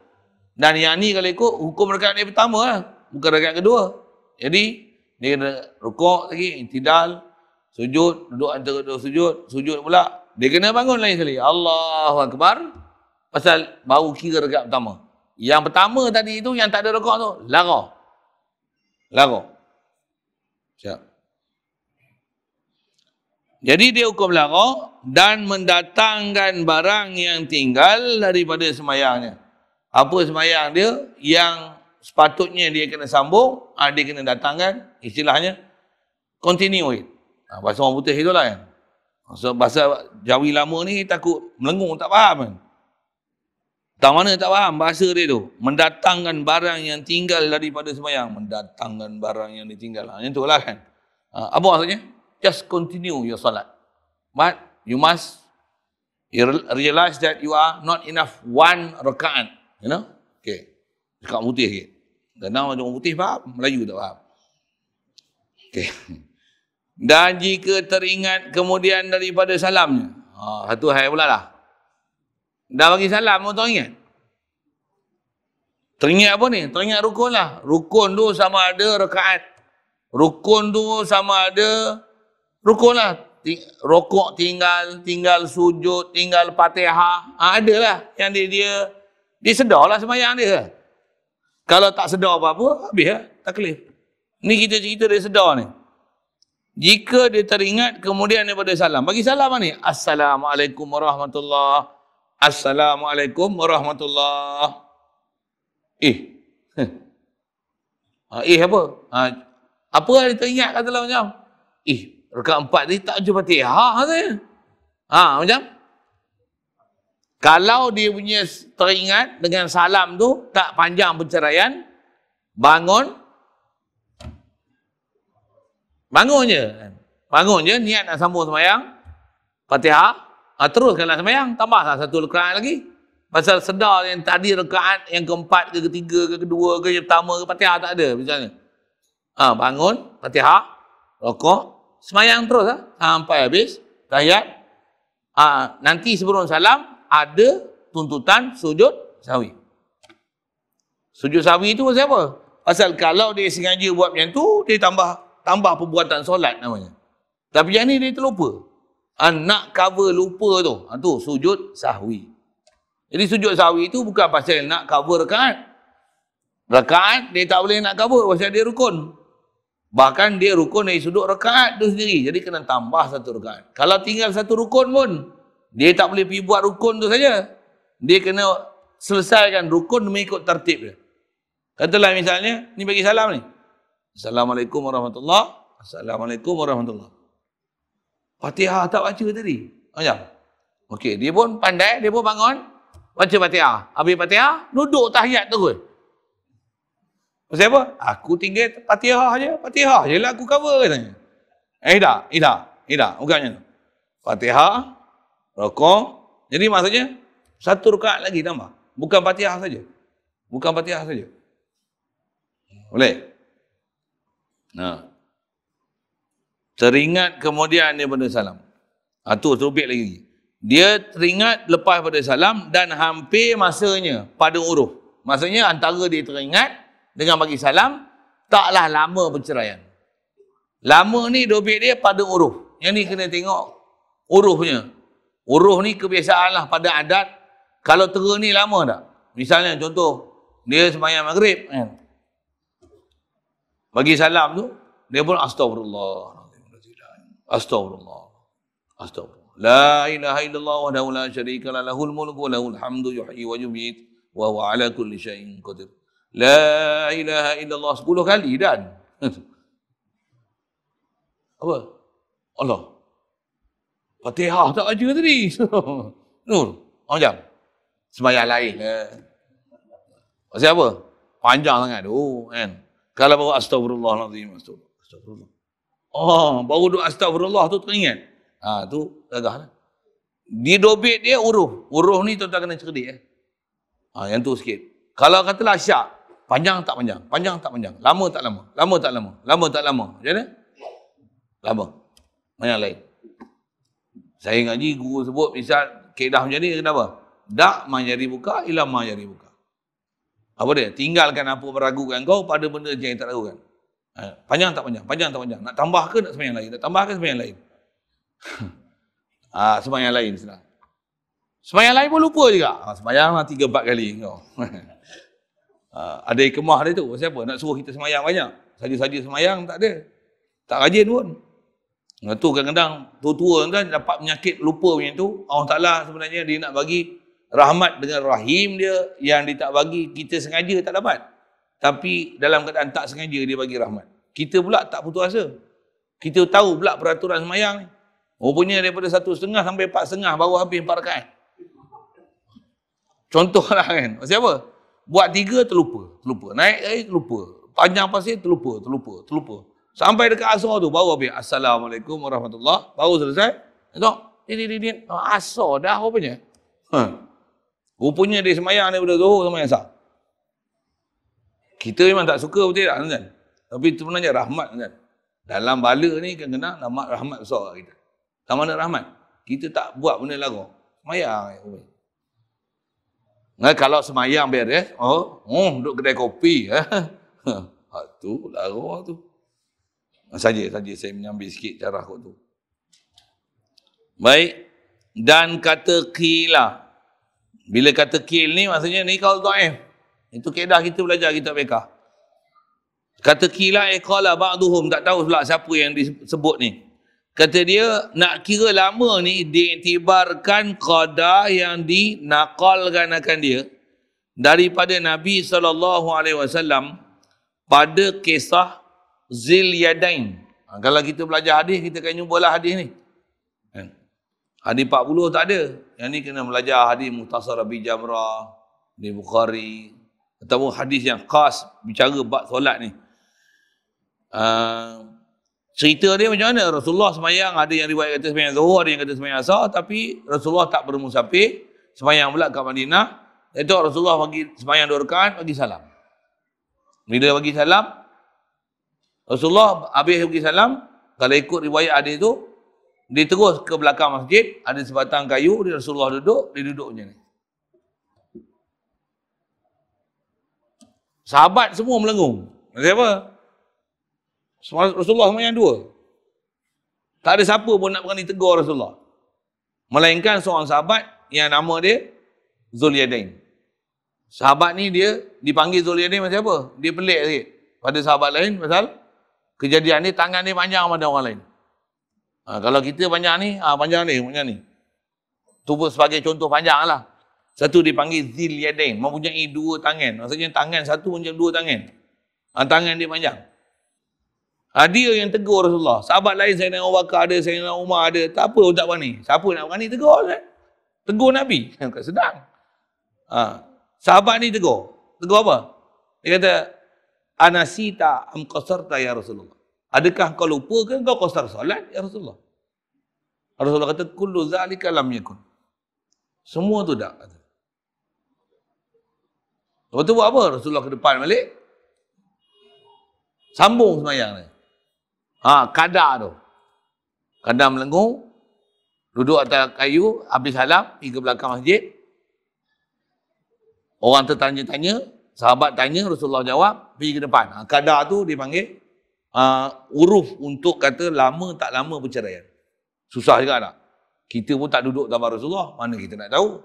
Dan yang ni kalau ikut hukum rakaat dia pertama lah. Bukan rakaat kedua. Jadi dia kena rukuk lagi, intidal, sujud, duduk antara dua sujud, sujud pula. Dia kena bangun lain sekali. Allahu Akbar. Pasal baru kira rakaat pertama. Yang pertama tadi tu yang tak ada rukuk tu, lara. Siap. Jadi dia hukum lara dan mendatangkan barang yang tinggal daripada semayangnya. Apa semayang dia yang sepatutnya dia kena sambung, dia kena datangkan, istilahnya continue it. Bahasa orang putih itulah kan. Bahasa Jawi lama ni takut melengung, tak faham kan. Tak mana tak faham bahasa dia tu. Mendatangkan barang yang tinggal daripada semayang. Mendatangkan barang yang ditinggal. Yang tu lah kan. Apa maksudnya? Just continue your salat. But you must realize that you are not enough one rakaat. You know? Okay. Cakap putih sikit. Kenal macam orang putih faham. Melayu tak faham. Okay. Dan jika teringat kemudian daripada salamnya. Satu hal pula lah. Dah bagi salam, orang ingat. Teringat apa ni? Teringat rukun lah. Rukun tu sama ada rakaat. Rukun tu sama ada rukun lah. Rokok tinggal sujud, tinggal Fatihah. Adalah yang dia sedar lah sembahyang dia. Kalau tak sedar apa-apa, habis lah. Taklif. Ni kita cerita dia sedar ni. Jika dia teringat kemudian daripada salam. Bagi salam ni. Assalamualaikum warahmatullahi. Assalamualaikum warahmatullahi. Apa? Apa yang dia teringat katalah macam? Rakaat 4 ni tak jumpa Fatihah katanya. Macam? Kalau dia punya teringat dengan salam tu tak panjang perceraian, bangun je niat nak sambung sembahyang Fatihah, teruskanlah sembahyang, tambahlah satu rakaat lagi. Pasal sedar yang tadi rakaat yang keempat ke ketiga ke kedua ke yang pertama ke Fatihah tak ada misalnya. Bangun Fatihah, rokok, sembahyang terus sampai habis tahiyat. Nanti sebelum salam ada tuntutan sujud sahwi. Sujud sahwi itu pasal apa? Pasal kalau dia sengaja buat macam tu, dia tambah perbuatan solat namanya. Tapi yang ni dia terlupa. Nak cover lupa tu. Tu sujud sahwi. Jadi sujud sahwi itu bukan pasal nak cover rakaat. Rakaat dia tak boleh nak cover pasal dia rukun. Bahkan dia rukun dari sudut rakaat tu sendiri. Jadi kena tambah satu rakaat. Kalau tinggal satu rukun pun, dia tak boleh pergi buat rukun tu saja. Dia kena selesaikan rukun mengikut tertib dia. Katalah misalnya, ni bagi salam ni. Assalamualaikum warahmatullahi. Assalamualaikum warahmatullahi. Fatihah tak baca tadi. Macam? Okey, dia pun pandai, dia pun bangun. Baca Fatihah. Habis Fatihah, duduk tahiyat terus. Pasal apa? Aku tinggal Fatihah je. Fatihah je lah aku cover katanya. Tak. Bukan macam tu. Fatihah, rokok. Jadi maksudnya, satu rakaat lagi tambah. Bukan Fatihah saja. Boleh? Teringat kemudian daripada salam. Tu terubik lagi. Dia teringat lepas pada salam dan hampir masanya pada uruf. Maksudnya antara dia teringat dengan bagi salam, taklah lama perceraian. Lama ni dobit dia pada uruf. Yang ni kena tengok urufnya. Uruf ni kebiasaan lah pada adat. Kalau tera ni lama tak? Misalnya contoh, dia sembahyang maghrib. Bagi salam tu, dia pun astagfirullah. Astagfirullah. La ilaha illallah wahdahu la syarika lah lahul mulku wa lahul hamdu yuhyi wa yumiit wa huwa ala kulli syai'in qadir. La ilaha illallah 10 kali dan apa? Allah. Fatihah tak baca tadi. Nur, macam sembahyang lain. Pasal apa? Panjang sangat tu kan. Kalau baru astagfirullahalazim, astagfirullah. Oh, baru doa astagfirullah tu teringat. Tu gagah lah. Di dobit dia uruh. Uruh ni tuan-tuan kena cerdik. Yang tu sikit. Kalau katalah syak, panjang tak panjang, panjang tak panjang, lama tak lama, lama tak lama, lama tak lama. Macam mana? Lama. Yang lain. Saya ngaji, guru sebut, misal kaedah macam ni, kenapa? Dak majari buka, ilam majari buka. Apa dia? Tinggalkan apa meragukan kau pada benda yang tak ragukan. Panjang tak panjang, panjang tak panjang. Nak tambah ke nak sembahyang lain? Nak tambah ke sembahyang lain? Sembahyang lain senang. Sembahyang lain pun lupa juga. Sembahyanglah 3-4 kali kau. Ada ikemah dia tu. Siapa nak suruh kita sembahyang banyak? Saja-saja sembahyang tak ada. Tak rajin pun. Tu kadang-kadang tua-tua kan dapat penyakit lupa macam tu. Allah Ta'ala sebenarnya dia nak bagi rahmat dengan rahim dia yang dia tak bagi, kita sengaja tak dapat. Tapi dalam keadaan tak sengaja dia bagi rahmat. Kita pula tak putus asa. Kita tahu pula peraturan sembahyang ni. Rupanya daripada 1.5 sampai 4.5 baru habis 4 rakaat. Contohlah kan. Maksud apa? Buat 3 terlupa. Naik air terlupa. Panjang pasir terlupa. Sampai dekat asar tu baru habis. Assalamualaikum warahmatullahi. Baru selesai. Tengok. Asar dah rupanya. Rupanya dia semayang daripada Zuhur sampai asar. Kita memang tak suka betul tak kan? Tapi itu sebenarnya rahmat kan. Dalam bala ni kan kena rahmat besar kita. Tak mana rahmat? Kita tak buat benda lagu. Semayang. Nah, kalau semayang beres, duduk kedai kopi. Tu lagu tu. Saja saya mengambil sikit cara aku tu. Baik. Dan kata qila. Bila kata qil ni maksudnya ni qaul dhaif. Itu kaedah kita belajar kitab fiqh. Kata qila qala ba'duhum, tak tahu pula siapa yang disebut ni. Kata dia nak kira lama ni diiktibarkan qada yang dinaqalkan akan dia daripada Nabi SAW pada kisah Zil Yadain. Kalau kita belajar hadis, kita akan jumpa hadis ni. Hadis 40 tak ada. Yang ni kena belajar hadis Mukhtasar Abi Jamrah, di Bukhari, ataupun hadis yang khas bicara bab solat ni. Cerita dia macam mana? Rasulullah semayang, ada yang riwayat kata semayang Zuhur, ada yang kata semayang Asar, tapi Rasulullah tak bermusafir, semayang pula kat Madinah. Itu Rasulullah bagi semayang 2 rakaat, bagi salam. Bila bagi salam, Rasulullah habis bagi salam, kalau ikut riwayat hadis tu, dia terus ke belakang masjid, ada sebatang kayu, dia Rasulullah duduk, dia duduk macam ni. Sahabat semua melengung. Siapa? Rasulullah semayang 2. Tak ada siapa pun nak berani tegur Rasulullah. Melainkan seorang sahabat yang nama dia Zulyadain. Sahabat ni dia dipanggil Zulyadain macam apa? Dia pelik sikit pada sahabat lain pasal kejadian ni tangan dia panjang pada orang lain. Kalau kita panjang ni, panjang ni. Tu pun sebagai contoh panjang lah. Satu dipanggil Zulyadain, mempunyai 2 tangan. Maksudnya tangan satu macam 2 tangan. Tangan dia panjang. Dia yang tegur Rasulullah. Sahabat lain, Sayyidina Abu Bakar ada, Sayyidina Umar ada. Tak apa pun tak berani. Siapa nak berani tegur? Tegur Nabi. Sedang. Sahabat ni tegur. Tegur apa? Dia kata, Anasita am qasarta ya Rasulullah. Adakah kau lupa ke kau qasar solat ya Rasulullah? Rasulullah kata, kullu zalika lam yakun. Semua tu tak. Lepas tu buat apa? Rasulullah ke depan balik. Sambung semayang ni. Kadar tu. Kadar melengung. Duduk atas kayu. Habis salam. Pergi ke belakang masjid. Orang tertanya-tanya. Sahabat tanya. Rasulullah jawab. Pergi ke depan. Kadar tu dipanggil uruf untuk kata lama tak lama perceraian. Susah juga tak? Kita pun tak duduk tambah Rasulullah. Mana kita nak tahu?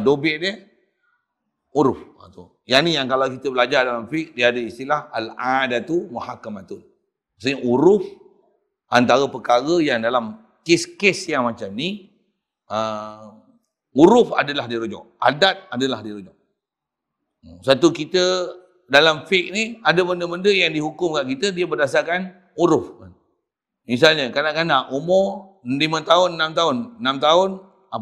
Dobit dia. Uruf. Yang ni yang kalau kita belajar dalam fiqh, dia ada istilah al-adatu muhakamatun. Maksudnya uruf antara perkara yang dalam kes-kes yang macam ni, uruf adalah dirujuk, adat adalah dirujuk. Satu kita dalam fiqh ni ada benda-benda yang dihukum kat kita dia berdasarkan uruf. Misalnya kanak-kanak umur 5 tahun, 6 tahun. 6 tahun,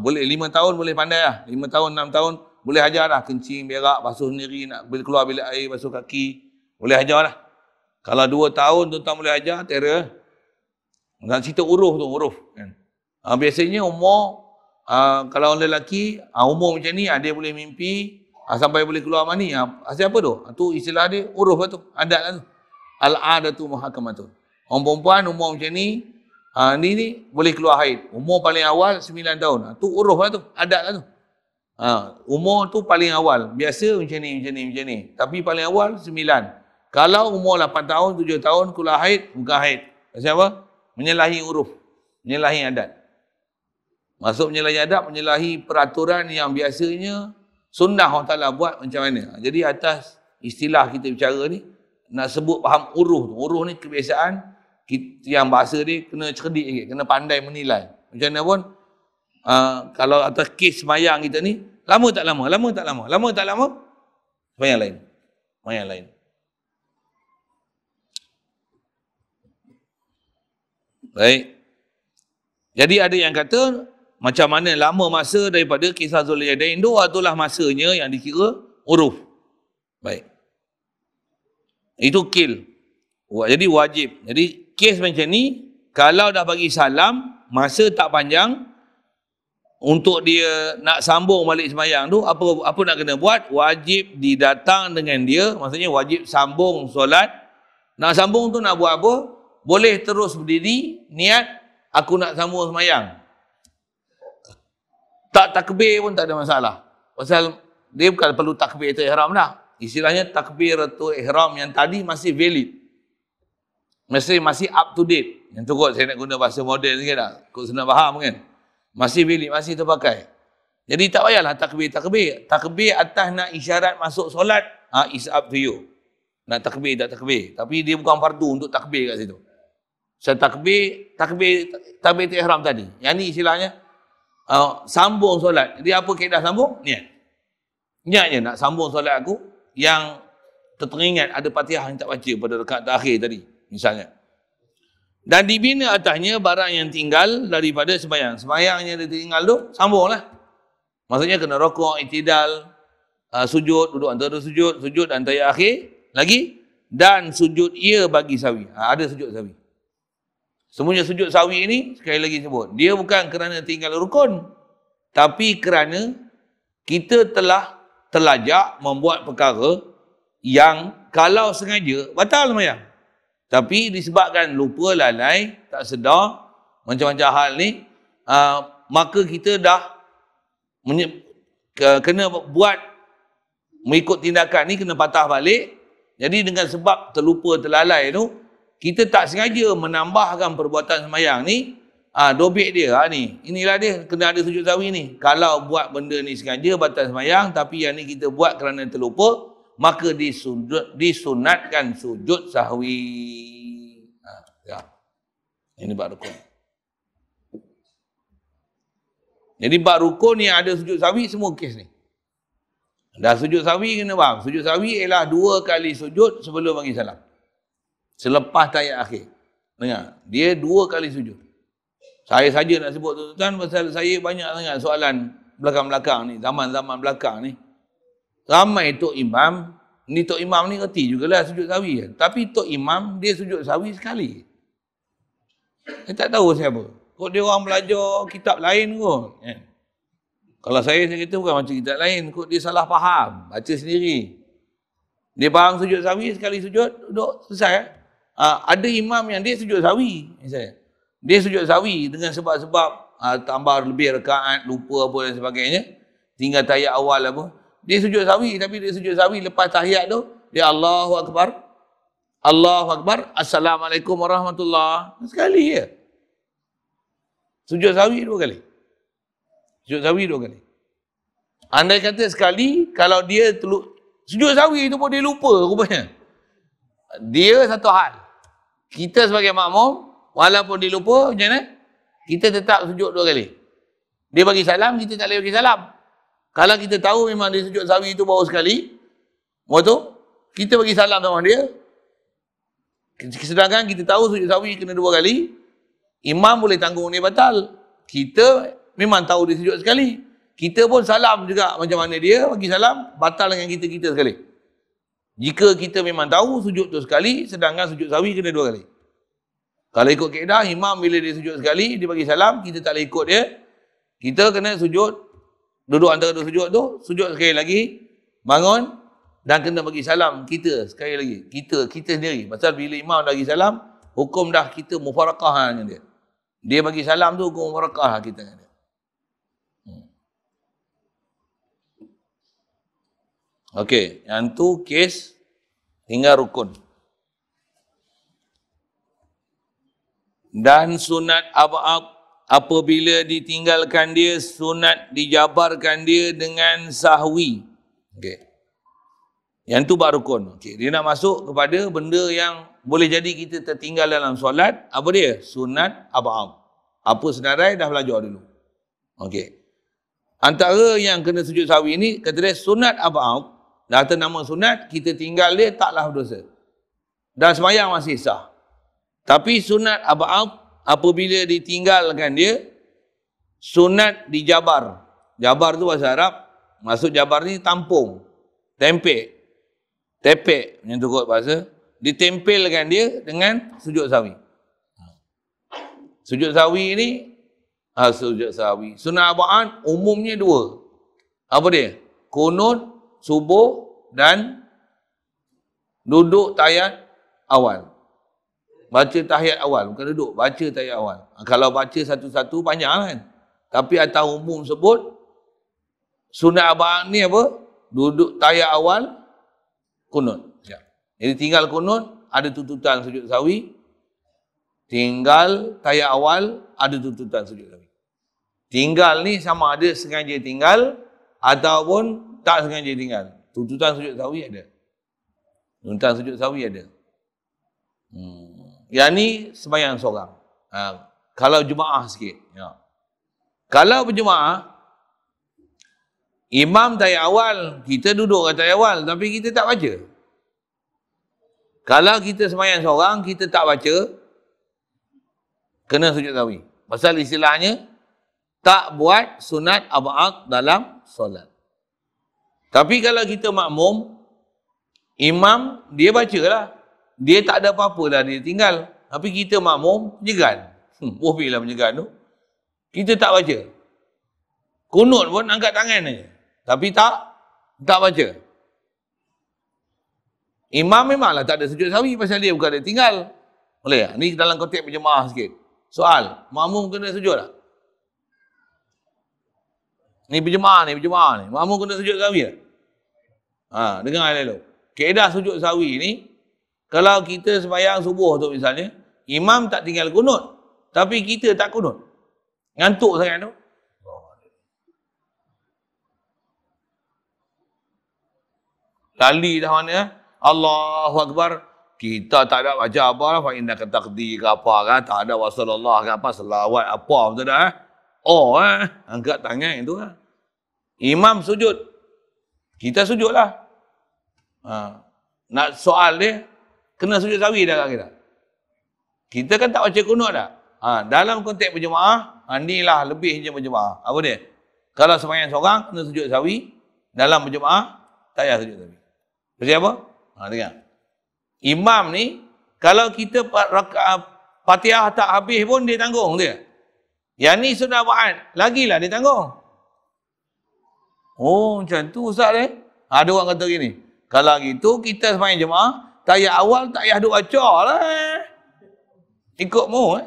boleh 5 tahun boleh pandai lah. 5 tahun, 6 tahun boleh ajar lah. Kencing, berak, basuh sendiri, nak keluar bilik air, basuh kaki. Boleh ajar lah. Kalau 2 tahun tuan-tuan boleh ajar, terror. Nak cerita uruf tu, uruf. Kan? Biasanya umur, kalau orang lelaki, umur macam ni, dia boleh mimpi, sampai boleh keluar mani. Asal apa tu? Tu istilah dia, uruf lah tu. Adat lah tu. Al-adatu muhakamatun. Orang perempuan umur macam ni, ni boleh keluar haid. Umur paling awal 9 tahun. Tu uruf lah tu, adat lah tu. Umur tu paling awal. Biasa macam ni. Tapi paling awal 9. Kalau umur 8 tahun, 7 tahun keluar haid, bukan haid. Pasal apa? Menyalahi uruf. Menyalahi adat. Maksud menyalahi adat, menyalahi peraturan yang biasanya sunnah Allah Ta'ala buat macam mana. Jadi atas istilah kita bicara ni, nak sebut faham uruf tu. Uruf ni kebiasaan yang bahasa dia kena cerdik sikit, kena pandai menilai. Macam mana pun, kalau atas kes semayang kita ni, lama tak lama, semayang lain. Baik. Jadi ada yang kata, macam mana lama masa daripada kisah Zulyadain tu, itulah masanya yang dikira uruf. Baik. Itu kil. Jadi wajib. Jadi kes macam ni, kalau dah bagi salam, masa tak panjang, untuk dia nak sambung balik sembahyang tu, apa nak kena buat? Wajib didatang dengan dia, maksudnya wajib sambung solat. Nak sambung tu nak buat apa? Boleh terus berdiri, niat, aku nak sambung sembahyang. Tak takbir pun tak ada masalah. Pasal dia bukan perlu takbiratul ihram dah. Istilahnya takbiratul ihram yang tadi masih valid. Masih up to date. Yang tu kot saya nak guna bahasa moden sikit tak? Kau senang faham kan? Masih valid, masih terpakai. Jadi tak payahlah takbir. Takbir atas nak isyarat masuk solat, is up to you. Nak takbir, tak takbir. Tapi dia bukan fardu untuk takbir kat situ. So takbir ihram tadi. Yang ni istilahnya sambung solat. Jadi apa kaedah sambung? Niat je nak sambung solat aku yang teringat ada Fatihah yang tak baca pada rakaat terakhir tadi. Misalnya. Dan dibina atasnya barang yang tinggal daripada sembahyang. Sembahyang yang tinggal tu, sambunglah. Maksudnya kena rokok, i'tidal, sujud, duduk antara sujud dan tahiyat akhir. Lagi, dan sujud ia bagi sawi. Ada sujud sawi. Semuanya sujud sawi ini, sekali lagi sebut, dia bukan kerana tinggal rukun. Tapi kerana kita telah terlajak membuat perkara yang kalau sengaja, batal sembahyang. Tapi disebabkan lupa, lalai, tak sedar, macam-macam hal ni, maka kita dah kena buat, mengikut tindakan ni kena patah balik. Jadi dengan sebab terlupa, terlalai tu, kita tak sengaja menambahkan perbuatan sembahyang ni, dobek dia, ni. Inilah dia, kena ada sujud sahwi ni. Kalau buat benda ni sengaja, batal sembahyang, tapi yang ni kita buat kerana terlupa, maka disunatkan sujud sahwi. Ya. Ini bab rukun. Jadi bab rukun yang ada sujud sahwi semua kes ni. Dah sujud sahwi kena faham. Sujud sahwi ialah 2 kali sujud sebelum bagi salam. Selepas tahiyat akhir. Dengar, dia 2 kali sujud. Saya saja nak sebut tuan-tuan pasal saya banyak sangat soalan belakang-belakang ni, zaman-zaman belakang ni. Ramai Tok Imam, Tok Imam ni reti jugalah sujud sahwi kan. Tapi Tok Imam dia sujud sahwi sekali. Saya tak tahu siapa. Kok dia orang belajar kitab lain kot. Kalau saya kata bukan macam kitab lain. Kok dia salah faham. Baca sendiri. Dia faham sujud sahwi, sekali sujud, duduk, selesai. Ada imam yang dia sujud sahwi. Misalnya. Dia sujud sahwi dengan sebab-sebab tambah lebih rakaat, lupa apa dan sebagainya. Tinggal tahiyat awal apa. Dia sujud sahwi, tapi dia sujud sahwi lepas tahiyat tu, dia Allahu Akbar. Allahu Akbar. Assalamualaikum warahmatullahi. Sekali je. Sujud sahwi 2 kali. Sujud sahwi 2 kali. Andai kata sekali, kalau dia sujud sahwi tu pun dia lupa rupanya. Dia satu hal. Kita sebagai makmum, walaupun dia lupa, macam mana? kita tetap sujud 2 kali. Dia bagi salam, kita tak boleh bagi salam. Kalau kita tahu memang dia sujud sahwi itu baru sekali, waktu kita bagi salam sama dia, sedangkan kita tahu sujud sahwi kena 2 kali, imam boleh tanggung dia batal. Kita memang tahu dia sujud sekali. Kita pun salam juga macam mana dia bagi salam, batal dengan kita sekali. Jika kita memang tahu sujud tu sekali, sedangkan sujud sahwi kena 2 kali. Kalau ikut kaedah, imam bila dia sujud sekali, dia bagi salam, kita tak boleh ikut dia. Kita kena sujud, duduk antara 2 sujud tu, sujud sekali lagi, bangun, dan kena bagi salam kita sekali lagi. Kita sendiri. Pasal bila imam dah bagi salam, hukum dah kita mufarakah dengan dia. Dia bagi salam tu, hukum mufarakah kita dengan dia. Okey, yang tu kes tinggal rukun. Dan sunat ab'ab, apabila ditinggalkan dia, sunat dijabarkan dia dengan sahwi. Okey. Yang tu bab rukun. Okey, dia nak masuk kepada benda yang boleh jadi kita tertinggal dalam solat. Apa dia? Sunat ab'ab. Apa senarai dah belajar dulu. Okey. Antara yang kena sujud sahwi ni, kata dia sunat ab'ab. Dah atas nama sunat, kita tinggal dia taklah berdosa. Dan sembahyang masih sah. Tapi sunat ab'ab, apabila ditinggalkan dia, sunat dijabar. Jabar tu bahasa Arab. Maksud jabar ni tampung. Tempek. Tepek. Yang tu kot bahasa. Ditempelkan dia dengan sujud sahwi. Sujud sahwi ni, sujud sahwi. Sunat ab'ab umumnya 2. Apa dia? Kunut, subuh dan duduk tahiyat awal. Baca tahiyat awal, bukan duduk, baca tahiyat awal. Kalau baca satu-satu banyak kan. Tapi atas umum sebut sunat ab'ab ni apa? Duduk tahiyat awal, kunut. Jadi tinggal kunut, ada tuntutan sujud sahwi. Tinggal tahiyat awal, ada tuntutan sujud sahwi. Tinggal ni sama ada sengaja tinggal ataupun tak sengaja tinggal. Tuntutan sujud sahwi ada. Tuntutan sujud sahwi ada. Yang ni sembahyang seorang. Kalau jemaah sikit. Ya. Kalau berjemaah, imam tahiyat awal, kita duduk kat tahiyat awal, tapi kita tak baca. Kalau kita sembahyang seorang, kita tak baca, kena sujud sahwi. Pasal istilahnya, tak buat sunat ab'ab dalam solat. Tapi kalau kita makmum, imam, dia baca lah. Dia tak ada apa-apa lah, dia tinggal. Tapi kita makmum, penyegan. Bohbil lah penyegan tu. Kita tak baca. Kunut pun angkat tangan je. Tapi tak baca. Imam memanglah tak ada sujud sahwi pasal dia bukan dia tinggal. Boleh tak? Ni dalam konteks berjemaah sikit. Soal, makmum kena sujud tak? Ni berjemaah ni. Makmum kena sujud sahwi tak? Dengar dulu. Kaedah sujud sahwi ni, kalau kita sembahyang subuh tu misalnya, imam tak tinggal kunut, tapi kita tak kunut. Ngantuk sangat tu. Lali dah mana? Allahu Akbar. Kita tak ada baca apa lah. Fa inna taqdi ke apa kan. Tak ada wasallallahu ke apa. Selawat apa betul dah. Angkat tangan itu lah. Imam sujud. Kita sujud lah. Nak soal dia, kena sujud sahwi dah kita. Kita kan tak baca kunut dah. Dalam konteks berjemaah, inilah lebihnya berjemaah. Apa dia? Kalau sembahyang seorang, kena sujud sahwi. Dalam berjemaah, tak payah sujud sahwi. Pasal apa? Dengar. Imam ni, kalau kita Fatihah tak habis pun dia tanggung dia. Yang ni sunat ab'ab, lagilah dia tanggung. Oh, macam tu Ustaz dia. Ada orang kata gini, kalau gitu kita sembahyang jemaah, tahiyat awal tak payah duk baca lah. Ikut mu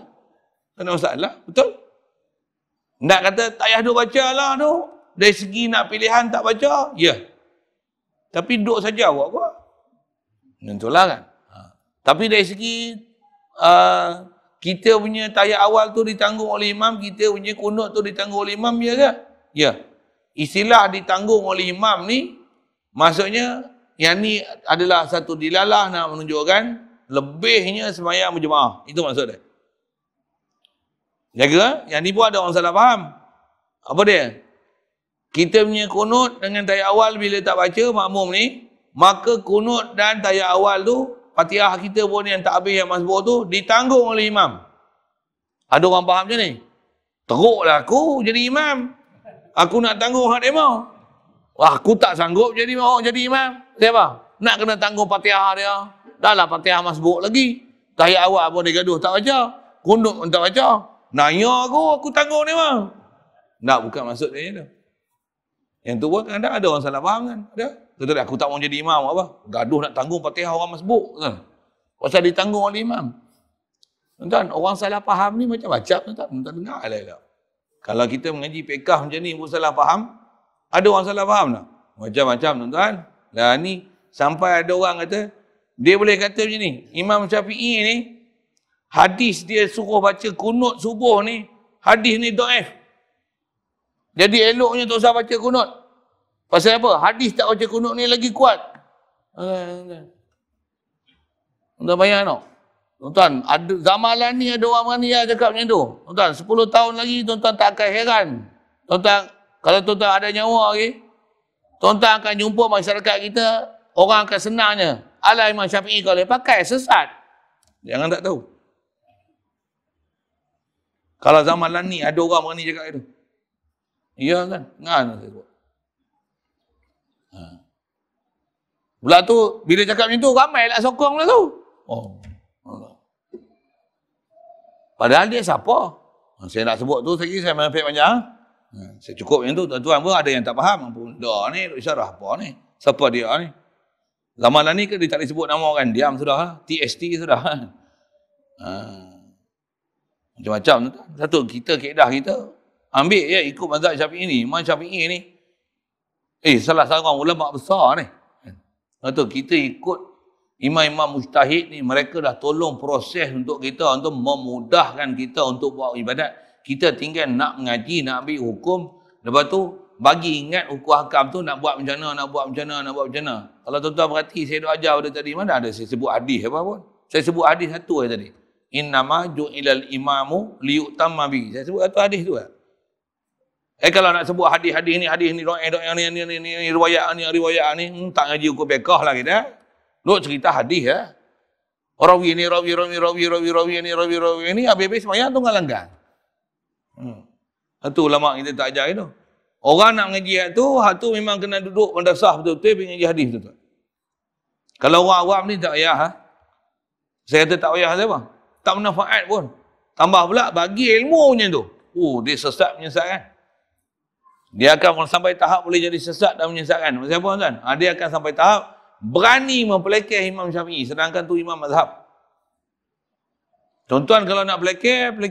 tak ada masalah, betul? Nak kata tak payah duk baca lah tu. Dari segi nak pilihan tak baca, ya. Tapi duk saja buat apa? Tentulah kan. Tapi dari segi kita punya tahiyat awal tu ditanggung oleh imam, kita punya kunut tu ditanggung oleh imam, ya ke? Ya. Istilah ditanggung oleh imam ni, maksudnya yang ni adalah satu dilalah nak menunjukkan lebihnya sembahyang berjemaah. Itu maksud dia. Jaga, yang ni pun ada orang salah faham. Apa dia? Kita punya kunut dengan tayat awal bila tak baca makmum ni, maka kunut dan tayat awal tu, Fatihah kita pun yang tak habis yang masbuk tu, ditanggung oleh imam. Ada orang faham macam ni? Teruklah aku jadi imam. Aku nak tanggung hak demo. Wah, aku tak sanggup jadi imam. Siapa? Nak kena tanggung Fatihah dia. Dah lah Fatihah masbuk lagi. Tayat awal pun dia gaduh tak baca. Kunut pun tak baca. Nanya aku tanggung ni mah. Tak, bukan maksud dia tu. Yang tu pun kadang ada orang salah faham kan. Ada. Kata aku tak mau jadi imam apa? Gaduh nak tanggung Fatihah orang masbuk kan. Pasal ditanggung oleh imam. Tuan, orang salah faham ni macam-macam tuan. Tuan dengar lah. Kalau kita mengaji fiqh macam ni pun salah faham, ada orang salah faham tak? Macam-macam tuan-tuan. Lah ni sampai ada orang kata, dia boleh kata macam ni, Imam Syafi'i ni, hadis dia suruh baca kunut subuh ni, hadis ni dhaif. Jadi eloknya tak usah baca kunut. Pasal apa? Hadis tak baca kunut ni lagi kuat. Tuan bayang tak? Tuan-tuan, zamalan ni ada orang berani yang cakap macam tu. Tuan-tuan, 10 tahun lagi tuan-tuan tak akan heran. Tuan-tuan, kalau tuan-tuan ada nyawa lagi, tuan-tuan akan jumpa masyarakat kita, orang akan senangnya. Alah Imam Syafi'i kalau dia pakai, sesat. Jangan tak tahu. Kalau zamalan ni ada orang berani cakap itu. Ya kan? Ngan saya buat. Pula tu, bila cakap macam tu, ramai lah sokong lah tu. Oh. Padahal dia siapa? Saya nak sebut tu, saya menafik panjang. Saya cukup yang tu, tuan-tuan pun ada yang tak faham. Dah ni, duk syarah apa ni? Siapa dia ni? Zamalan ni ke dia tak disebut nama kan? Diam sudah lah. TST sudah. Macam-macam tu. Satu, kita keedah kita. Ambil ya, ikut mazhab Syafi'i ni. Imam Syafi'i ni. Salah seorang ulama besar ni. Satu, kita ikut imam-imam mujtahid ni, mereka dah tolong proses untuk kita, untuk memudahkan kita untuk buat ibadat. Kita tinggal nak mengaji, nak ambil hukum. Lepas tu, bagi ingat hukum hakam tu nak buat macam mana, nak buat macam mana, nak buat macam mana. Kalau tuan-tuan perhati, saya dah ajar pada tadi, mana ada saya sebut hadis apa pun. Saya sebut hadis satu tadi. Innama ju'ilal imamu liyutamma bi. Saya sebut satu hadis tu lah. Kalau nak sebut hadis ni, ni, riwayat ni, tak ngaji hukum fiqh lah kita. Duk cerita hadis ya. Rawi ni, rawi ni, habis-habis semayang tu ngalangkan. Itu ulama kita tak ajar itu. Orang nak mengaji hak tu memang kena duduk madrasah betul-betul mengaji hadis tu. Kalau orang awam ni tak payah. Saya kata tak payah apa? Tak bermanfaat pun. Tambah pula bagi ilmu macam tu. Dia sesat menyesatkan. Dia akan sampai tahap boleh jadi sesat dan menyesatkan. Maksud apa tuan? Dia akan sampai tahap berani mempelekeh Imam Syafi'i, sedangkan tu Imam Mazhab. Tuan-tuan kalau nak pelekeh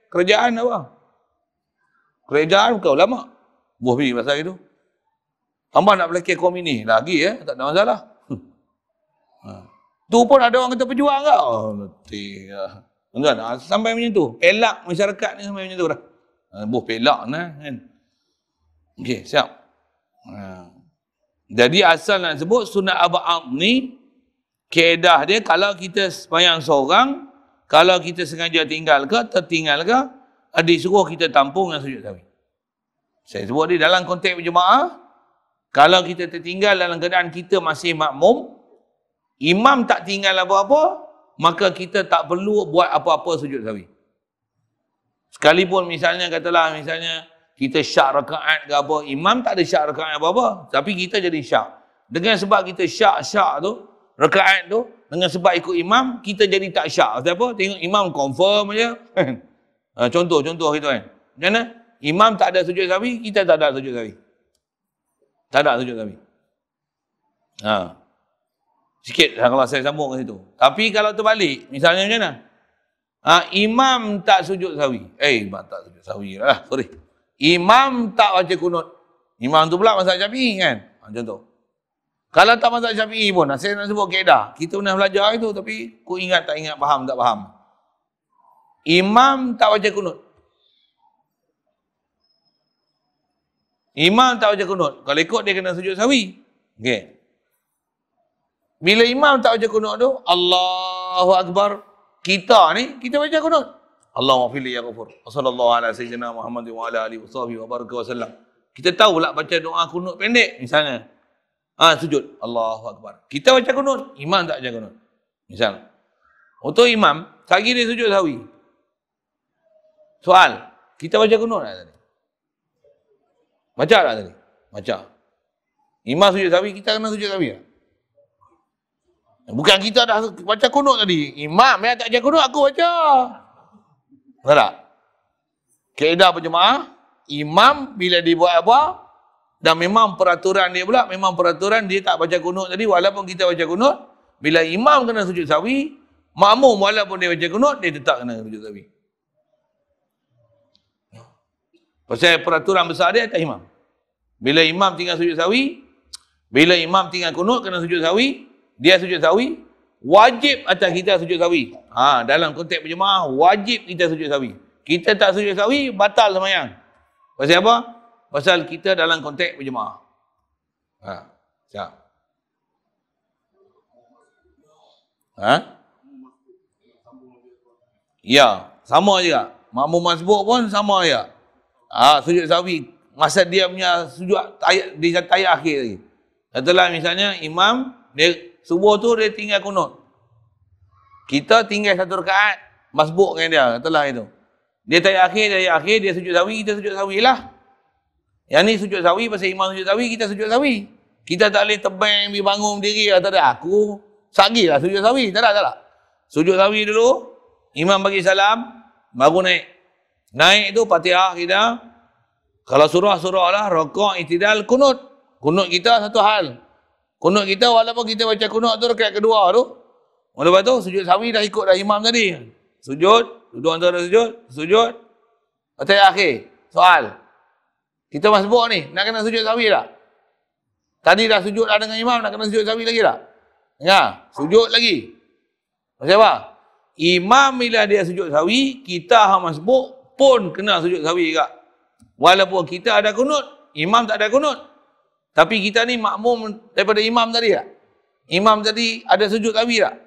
kerajaan apa? Kerajaan bukan ulama. Buah pergi pasal itu. Tambah nak pelekeh kaum ini, lagi tak ada masalah. Tu pun ada orang kata pejuang ke? Letih lah. Tuan-tuan, sampai macam tu. Pelak masyarakat ni sampai macam tu dah. Pelak lah kan. Okey, siap. Jadi asal nak sebut sunat ab'ad ni, kaedah dia kalau kita sembahyang seorang, kalau kita sengaja tinggal ke, tertinggal ke, disuruh kita tampung dengan sujud sahwi. Saya sebut ni dalam konteks berjemaah, kalau kita tertinggal dalam keadaan kita masih makmum, imam tak tinggal apa-apa, maka kita tak perlu buat apa-apa sujud sahwi. Sekalipun misalnya kita syak rakaat ke apa, imam tak ada syak rakaat apa-apa, tapi kita jadi syak. Dengan sebab kita syak tu, rakaat tu, dengan sebab ikut imam, kita jadi tak syak. Apa? Tengok imam confirm aja. Contoh itu kan. Macam mana? Imam tak ada sujud sahwi, kita tak ada sujud sahwi. Tak ada sujud sahwi. Sikit kalau saya sambung ke situ. Tapi kalau terbalik, misalnya macam mana? Imam tak sujud sahwi. Imam tak sujud sahwi lah. Sorry. Imam tak baca kunut. Imam tu pula mazhab Syafi'i kan? Macam tu. Kalau tak mazhab Syafi'i pun, saya nak sebut kaedah. Kita pernah belajar itu, tapi ku ingat tak ingat, faham tak faham. Imam tak baca kunut. Imam tak baca kunut. Kalau ikut dia kena sujud sahwi. Okey. Bila imam tak baca kunut tu, Allahu Akbar. Kita ni, kita baca kunut. Allahumma fili ya ghafur. Wa sallallahu ala sayyidina Muhammad wa ala alihi wa baraka wa sallam. Kita tahu pula baca doa kunut pendek misalnya. Sujud. Allahu akbar. Kita baca kunut, imam tak baca kunut. Misal. Untuk imam, lagi dia sujud sahwi. Soal, kita baca kunut tak tadi? Baca tak tadi? Baca. Imam sujud sahwi, kita kena sujud sahwi tak? Bukan kita dah baca kunut tadi. Imam yang tak baca kunut, aku baca. Betul tak? Kaedah berjemaah, imam bila dia buat apa, dan memang peraturan dia pula, memang peraturan dia tak baca kunut tadi, walaupun kita baca kunut, bila imam kena sujud sahwi, makmum walaupun dia baca kunut, dia tetap kena sujud sahwi. Pasal peraturan besar dia atas imam. Bila imam tinggal sujud sahwi, bila imam tinggal kunut kena sujud sahwi, dia sujud sahwi, wajib atas kita sujud sahwi. Dalam konteks berjemaah, wajib kita sujud sahwi. Kita tak sujud sahwi, batal sembahyang. Pasal apa? Pasal kita dalam konteks berjemaah. Siap. Ya, sama juga. Makmum masbuk pun sama juga. Sujud sahwi. Masa dia punya sujud di ayat akhir lagi. Setelah misalnya imam, dia subuh tu dia tinggal kunut. Kita tinggal satu rakaat masbuk dengan dia setelah itu. Dia ayat akhir, dia sujud sahwi, kita sujud sahwi lah. Yang ni sujud sahwi, pasal imam sujud sahwi, kita sujud sahwi. Kita tak boleh tebang, pergi bangun, berdiri. Tak ada. Aku sagi lah sujud sahwi. Tak ada. Sujud sahwi dulu, imam bagi salam, baru naik. Naik tu Fatihah kita. Kalau surah lah, rakaat, i'tidal, kunut. Kunut kita satu hal. Kunut kita walaupun kita baca kunut tu rakaat kedua tu. Lepas tu sujud sahwi dah ikut dah imam tadi. Sujud, duduk antara sujud. Fatihah akhir. Soal. Kita masbuk ni, nak kena sujud sahwi tak? Tadi dah sujud dah dengan imam, nak kena sujud sahwi lagi tak? Sujud lagi. Maksud apa? Imam bila dia sujud sahwi, kita masbuk pun kena sujud sahwi juga. Walaupun kita ada kunut, imam tak ada kunut. Tapi kita ni makmum daripada imam tadi tak? Imam tadi ada sujud sahwi tak?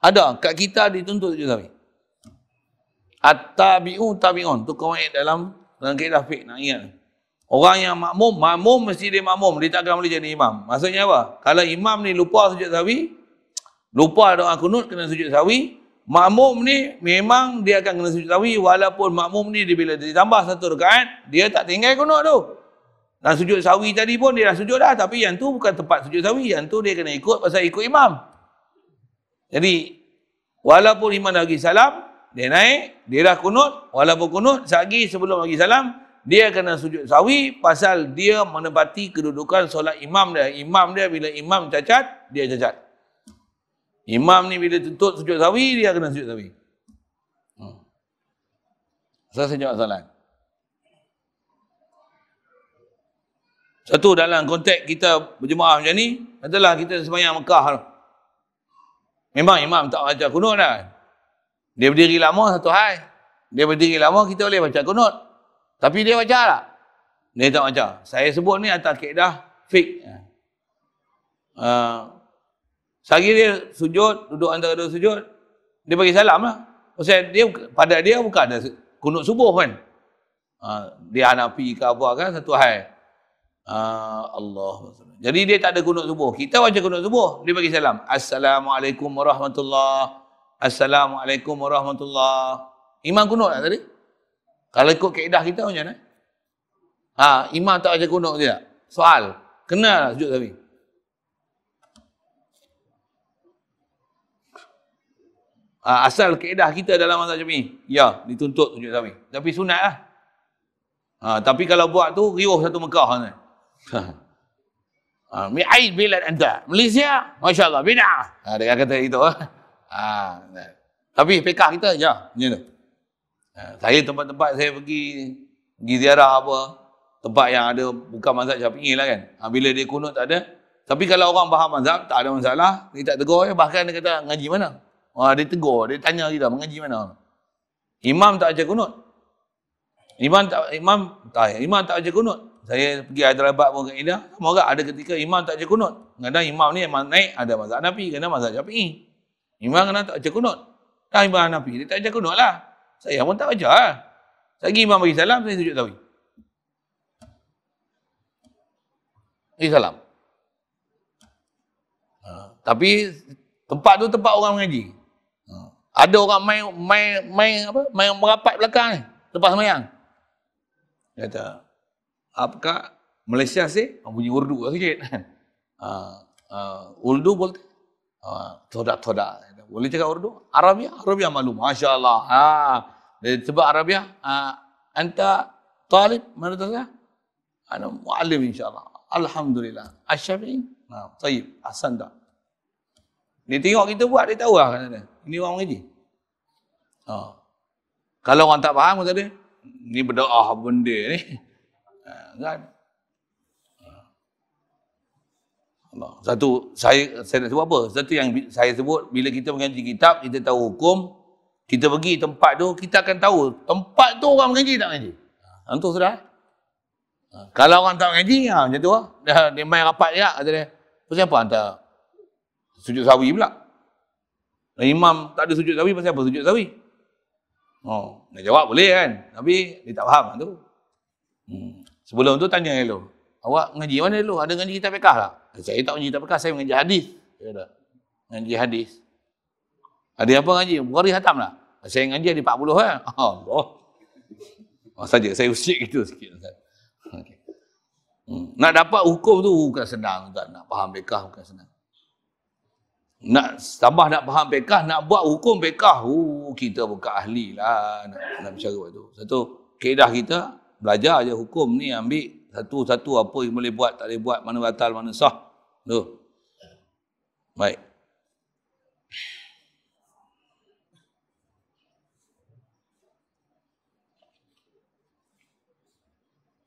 Ada. Kat kita dituntut sujud sahwi. At-tabi'u tabi'un. Tu kawaid dalam kaedah fiqh, nak ingat. Orang yang makmum mesti dia makmum. Dia takkan boleh jadi imam. Maksudnya apa? Kalau imam ni lupa sujud sahwi, lupa doa kunut, kena sujud sahwi, makmum ni memang dia akan kena sujud sahwi, walaupun makmum ni dia bila ditambah satu rakaat, dia tak tinggal kunut tu. Dan sujud sahwi tadi pun dia dah sujud dah, tapi yang tu bukan tempat sujud sahwi, yang tu dia kena ikut pasal ikut imam. Jadi, walaupun imam dah bagi salam, dia naik, dia dah kunut, walaupun kunut, sehari sebelum bagi salam, dia kena sujud sahwi pasal dia menempati kedudukan solat imam dia. Imam dia bila imam cacat, dia cacat. Imam ni bila tuntut sujud sahwi, dia kena sujud sahwi. Saya jawab soalan. Satu, dalam konteks kita berjemaah macam ni, adalah kita sembahyang Mekah. Memang imam tak baca kunut dah. Dia berdiri lama satu hal. Dia berdiri lama, kita boleh baca kunut. Tapi dia baca tak? Dia tak baca. Saya sebut ni atas kaedah fiqh. Sehari dia sujud, duduk antara dua sujud, dia bagi salam lah. Pasal dia, pada dia bukan ada kunut subuh kan. Dia Hanafi ke apa kan, satu hal. Allah. Jadi dia tak ada kunut subuh. Kita baca kunut subuh, dia bagi salam. Assalamualaikum warahmatullahi. Assalamualaikum warahmatullahi. Imam kunut tak tadi? Kalau ikut kaedah kita macam mana? Imam tak baca kunut dia. Soal, kena sujud sahwi. Asal kaedah kita dalam mazhab Syafi'i, ya, dituntut sujud sahwi. Tapi sunat lah. Tapi kalau buat tu, riuh satu Mekah kan. Mi'aid bilad anta. Malaysia, Masya Allah, bid'ah. Dia kata itu. Tapi fiqah kita, ya, macam tu. Saya tempat-tempat saya pergi ziarah apa, tempat yang ada bukan mazhab Syafi'i lah kan. Bila dia kunut tak ada. Tapi kalau orang faham mazhab, tak ada masalah. Dia tak tegur, bahkan dia kata, ngaji mana? Dia tegur, dia tanya kita, mengaji mana? Imam tak baca kunut. Imam tak baca kunut. Saya pergi Hyderabad pun kat India, sama orang ada ketika imam tak baca kunut. Kadang imam ni memang naik, ada mazhab Hanafi, kadang mazhab Syafi'i. Imam kena tak baca kunut. Imam Hanafi, dia tak baca kunut lah. Saya pun tak baca lah. Lagi imam bagi salam, saya sujud sahwi. Bagi salam. Tapi tempat tu tempat orang mengaji. Ada orang main merapat belakang ni, lepas sembahyang. Dia kata, apakah Malaysia sih? Bunyi urdu lah sikit. Urdu boleh? Todak. Boleh cakap urdu? Arabia maklum. Masya Allah. Sebab Arabia, anta talib, mana tu saya? Ana muallim insyaAllah. Alhamdulillah. Asy-Syafi'i? Tayyib. Ahsan tak? Dia tengok kita buat, dia tahu lah. Ini orang mengaji. Kalau orang tak faham, kata dia, ni berdoa benda ni. Kan? Satu, saya nak sebut apa? Satu yang saya sebut, bila kita mengaji kitab, kita tahu hukum, kita pergi tempat tu, kita akan tahu tempat tu orang mengaji tak mengaji. Itu sudah. Kalau orang tak mengaji, macam tu lah. Dia main rapat je, kata dia. Pasal apa hantar sujud sahwi pula? Imam tak ada sujud sahwi, pasal apa sujud sahwi? Nak jawab boleh kan? Tapi dia tak faham tu. Sebelum tu tanya elok. Awak ngaji mana dulu? Ada ngaji kitab fiqh tak? Saya tak ngaji kitab fiqh, saya mengaji hadis. Ngaji hadis. Ada apa ngaji? Bukhari khatam tak? Saya ngaji ada 40 kan? Allah. Saja saya usik gitu sikit. Okay. Nak dapat hukum tu bukan senang, tak? Nak faham fiqh bukan senang. Nak tambah nak faham fiqh, nak buat hukum fiqh, kita bukan ahli lah nak bicara tu. Satu kaedah kita belajar je hukum ni, ambil satu-satu apa yang boleh buat, tak boleh buat, mana batal, mana sah. Tu. Baik.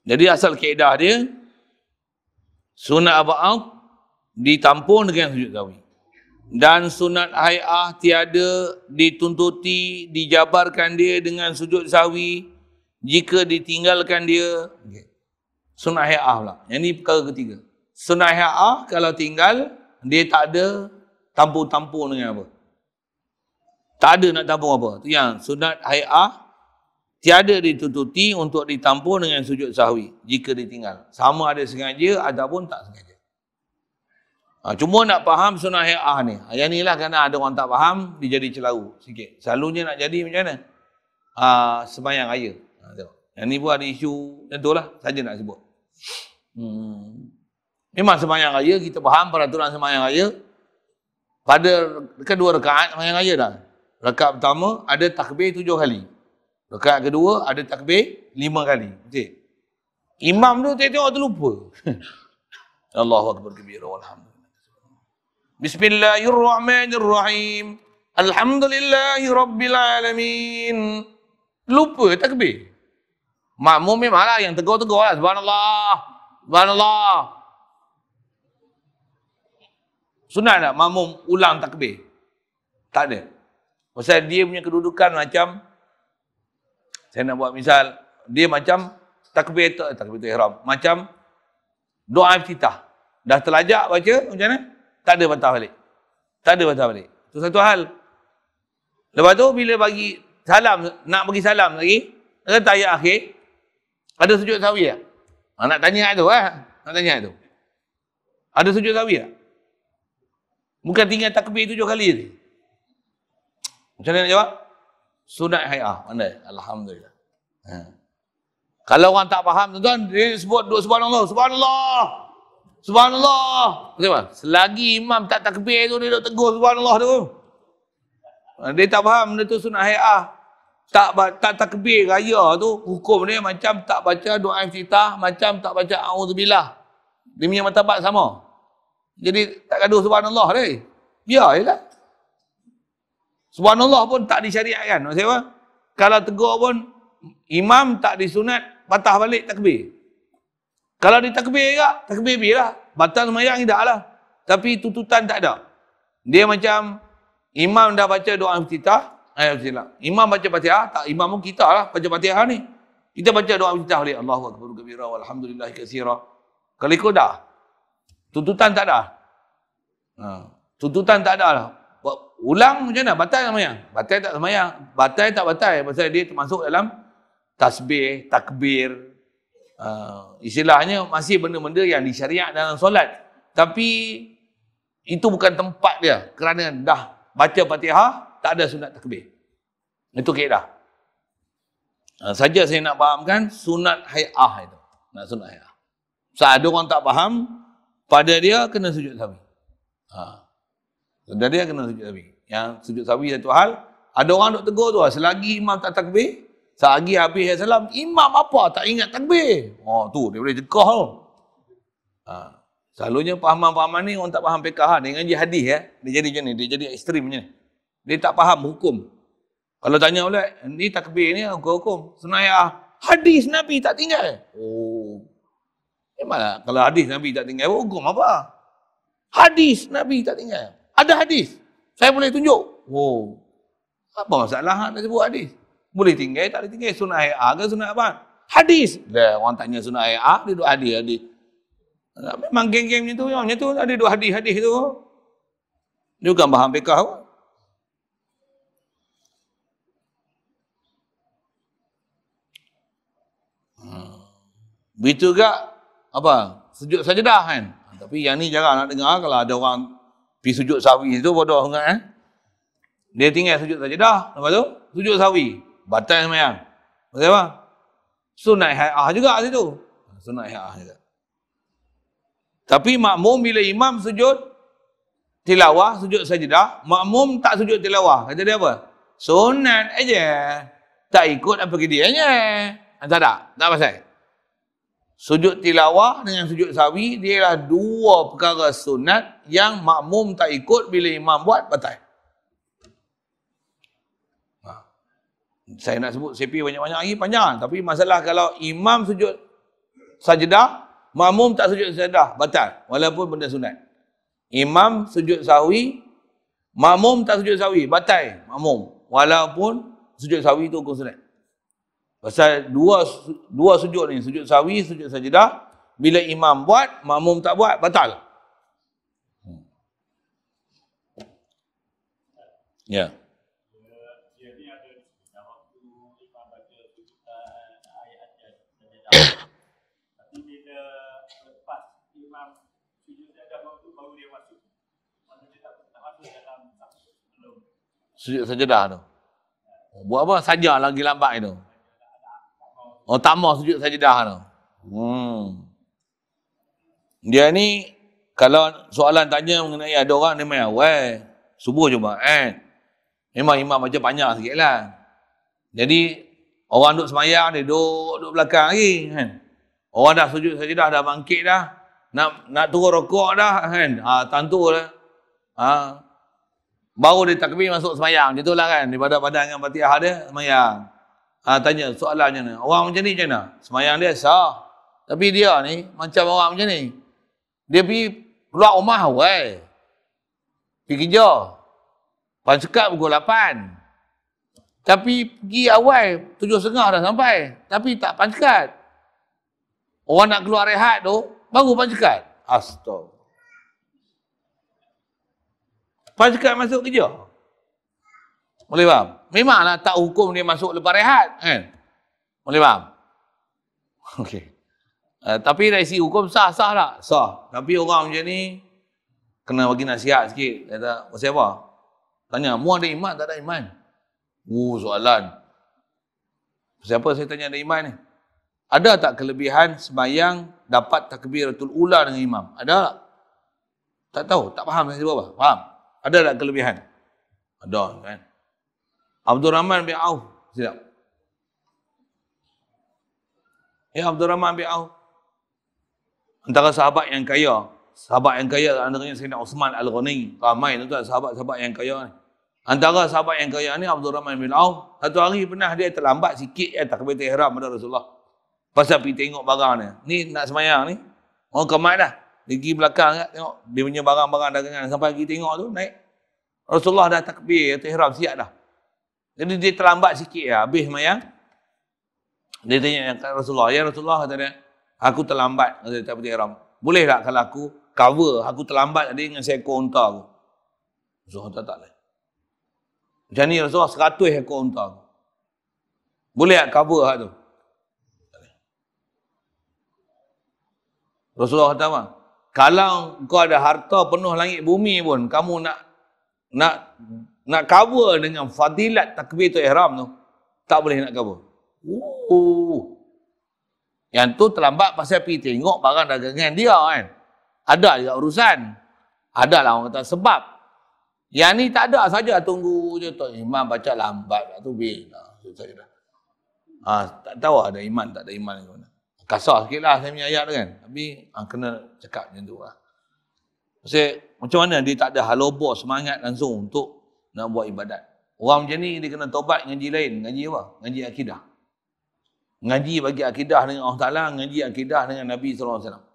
Jadi asal kaedah dia, sunat arba'ah ditampung dengan sujud sahwi. Dan sunat hai'ah tiada dituntuti, dijabarkan dia dengan sujud sahwi jika ditinggalkan dia. Okay. Sunat hai'ah pula. Yang ni perkara ketiga. Sunat hai'ah kalau tinggal, dia tak ada tampung-tampung dengan apa. Tak ada nak tampung apa. Itu yang sunat hai'ah tiada dituntuti untuk ditampung dengan sujud sahwi jika ditinggal. Sama ada sengaja ataupun tak sengaja. Cuma nak faham sunnah hai'ah ni. Yang ni lah kerana ada orang tak faham, dia jadi celau sikit. Selalunya nak jadi macam mana? Sembahyang raya. Yang ni pun ada isu macam tu lah. Saja nak sebut. Memang sembahyang raya, kita faham peraturan sembahyang raya. Pada kedua rakaat sembahyang raya dah. Rakaat pertama ada takbir 7 kali. Rakaat kedua ada takbir 5 kali. Betul? Imam tu tengok terlupa. Allahu akbar kabira walhamdulillah. Bismillahirrahmanirrahim. Alhamdulillahi rabbil alamin. Lupa takbir. Makmum memanglah yang tegur-tegur lah. Subhanallah. Subhanallah. Sunat tak makmum ulang takbir? Tak ada. Pasal dia punya kedudukan macam, saya nak buat misal, dia macam takbir ihram. Macam doa iftitah. Dah terlajak baca, macam mana? Tak ada patah balik. Tak ada patah balik. Itu satu hal. Lepas tu bila bagi salam, nak bagi salam lagi, kata ayat akhir, ada sujud sahwi tak? Nak tanya tu Nak tanya tu. Ada sujud sahwi tak? Bukan tinggal takbir 7 kali je. Macam mana nak jawab? Sunat hai'ah. Pandai? Alhamdulillah. Kalau orang tak faham, tuan-tuan, dia sebut subhanallah, subhanallah. Subhanallah. Kenapa? Selagi imam tak takbir tu, dia duk tegur subhanallah tu. Dia tak faham benda tu sunat hai'ah. Tak takbir raya tu, hukum dia macam tak baca doa iftitah, macam tak baca a'udzubillah. Dia punya martabat sama. Jadi tak gaduh subhanallah dia. Biar je lah. Subhanallah pun tak disyariatkan. Maksud apa? Kalau tegur pun, imam tak disunat patah balik takbir. Kalau ditakbir juga, takbir biarlah. Batal sembahyang tidak lah. Tapi tututan tak ada. Dia macam, imam dah baca doa iftitah, imam baca Fatihah, tak imam pun kita lah baca Fatihah ni. Kita baca doa iftitah balik. Allahu akbar kabira walhamdulillahi katsira. Kalau ikut dah. Tuntutan tak ada. Tuntutan tak ada lah. ulang macam mana? Batal semayang? Batal tak semayang? Batal tak batal? Pasal dia termasuk dalam tasbih, takbir. Istilahnya masih benda-benda yang disyariat dalam solat. Tapi itu bukan tempat dia. Kerana dah baca Fatihah, tak ada sunat takbir. Itu kaedah. Saja saya nak fahamkan sunat hay'ah itu. Nak sunat hay'ah. So, ada orang tak faham, pada dia kena sujud sahwi. Pada dia kena sujud sahwi. Yang sujud sahwi satu hal, ada orang duk tegur tu, selagi imam tak takbir, selagi habis salam, imam apa tak ingat takbir. Tu dia boleh cekah tu. Selalunya pahaman-pahaman ni orang tak faham fiqh, dia ngaji hadis dia jadi macam ni, dia jadi ekstrim macam ni. Dia tak faham hukum. Kalau tanya pula, ni takbir ni hukum sunayah. Hadis Nabi tak tinggal. Memanglah kalau hadis Nabi tak tinggal, hukum apa? Hadis Nabi tak tinggal. Ada hadis. Saya boleh tunjuk. Apa masalah nak sebut hadis? Boleh tinggal, tak boleh tinggal. Sunat hay'ah ke sunat apa? Hadis. Orang tanya sunat hay'ah, dia duduk hadis. Memang geng-geng macam tu, ada duduk hadis-hadis tu. Dia bukan faham fiqh apa. Begitu juga apa? Sujud sajadah kan. Tapi yang ni jarang nak dengar kalau ada orang pergi sujud sahwi tu bodoh sangat Dia tinggal sujud sajadah, lepas tu sujud sahwi. Batal sembahyang. Pasal apa? Sunat hay'ah juga situ. Sunat hay'ah juga. Tapi makmum bila imam sujud tilawah, sujud sajadah, makmum tak sujud tilawah. Kata dia apa? Sunat aja. Tak ikut apa kedianya. Tak pasal. Sujud tilawah dengan sujud sahwi dia ialah dua perkara sunat yang makmum tak ikut bila imam buat batal. Saya nak sebut CP banyak-banyak lagi panjang, tapi masalah kalau imam sujud sajadah, makmum tak sujud sajadah, batal walaupun benda sunat. Imam sujud sahwi, makmum tak sujud sahwi, batal makmum walaupun sujud sahwi itu hukum sunat. Pasal dua sujud ni, sujud sahwi, sujud sajadah, bila imam buat, makmum tak buat, batal. Ya. Jadi ada waktu imam baca ayat tapi bila lepas imam sujud sajadah baru dia masuk. Maksudnya dia tak masuk dalam belum. Sujud sajadah tu. Buat apa? Saja lagi lambat itu. Tak mau sujud sajadah tu. Dia ni, kalau soalan tanya mengenai ada orang dia main awal, subuh Jumaat. Memang imam baca panjang sikit lah. Jadi, orang duduk semayang, dia duduk belakang lagi. Kan? Orang dah sujud sajadah, dah bangkit dah. Nak turun rokok dah. Kan? Tentu lah. Baru dia takbir masuk semayang. Dia tu lah kan. Daripada badan dengan Fatihah dia, semayang. Tanya soalannya ni, orang macam ni macam mana? Semayang dia sah. Tapi dia ni macam orang macam ni. Dia pergi keluar rumah awal. Pergi kerja. Pancekat pukul 8. Tapi pergi awal 7.30 dah sampai. Tapi tak pancekat. Orang nak keluar rehat tu baru pancekat. Astaga. Pancekat masuk kerja. Boleh faham? Memanglah tak hukum dia masuk lepas rehat. Kan? Boleh faham? Okey. Tapi dari segi hukum sah tak? Sah. Tapi orang macam ni kena bagi nasihat sikit. Kata, pasal apa? Tanya, mu ada iman tak ada iman? Soalan. Pasal apa saya tanya ada iman ni? Ada tak kelebihan sembahyang dapat takbiratul ula dengan imam? Ada tak? Tak tahu, tak faham saya sebab apa? Faham? Ada tak kelebihan? Ada kan? Abdul Rahman bin Auf. Silap. Abdul Rahman bin Auf. Antara sahabat yang kaya. Sahabat yang kaya antaranya Sayyidina Uthman Al-Ghani. Ramai tu sahabat-sahabat yang kaya ni. Antara sahabat yang kaya ni Abdul Rahman bin Auf. Satu hari pernah dia terlambat sikit takbiratul ihram pada Rasulullah. Pasal pergi tengok barang ni. Ni nak semayang ni. Orang kemat dah. Dia pergi belakang kat, tengok dia punya barang-barang dagangan. Sampai pergi tengok tu naik. Rasulullah dah takbiratul ihram siap dah. Jadi dia terlambat sikit lah, habis semayang. Dia tanya kat Rasulullah, ya Rasulullah, kata dia, aku terlambat, kata dia takbiratul ihram. Boleh tak kalau aku cover, aku terlambat tadi dengan seekor unta aku? Rasulullah tak boleh. Macam ni Rasulullah 100 ekor unta. Boleh tak cover hak tu? Rasulullah kata apa? Kalau kau ada harta penuh langit bumi pun, kamu nak cover dengan fadilat takbiratul ihram tu, tak boleh nak cover. Yang tu terlambat pasal pergi tengok barang dagangan dia kan. Ada juga urusan. Ada lah orang kata sebab. Yang ni tak ada saja, tunggu je Tok Imam baca lambat tu bila. Tak tahu ada iman tak ada iman ke mana. Kasar sikit lah saya punya ayat tu kan. Tapi kena cakap macam tu lah. Maksud, macam mana dia tak ada halobo semangat langsung untuk nak buat ibadat. Orang macam ni dia kena tobat ngaji lain. Ngaji apa? Ngaji akidah. Ngaji bagi akidah dengan Allah Ta'ala, ngaji akidah dengan Nabi SAW.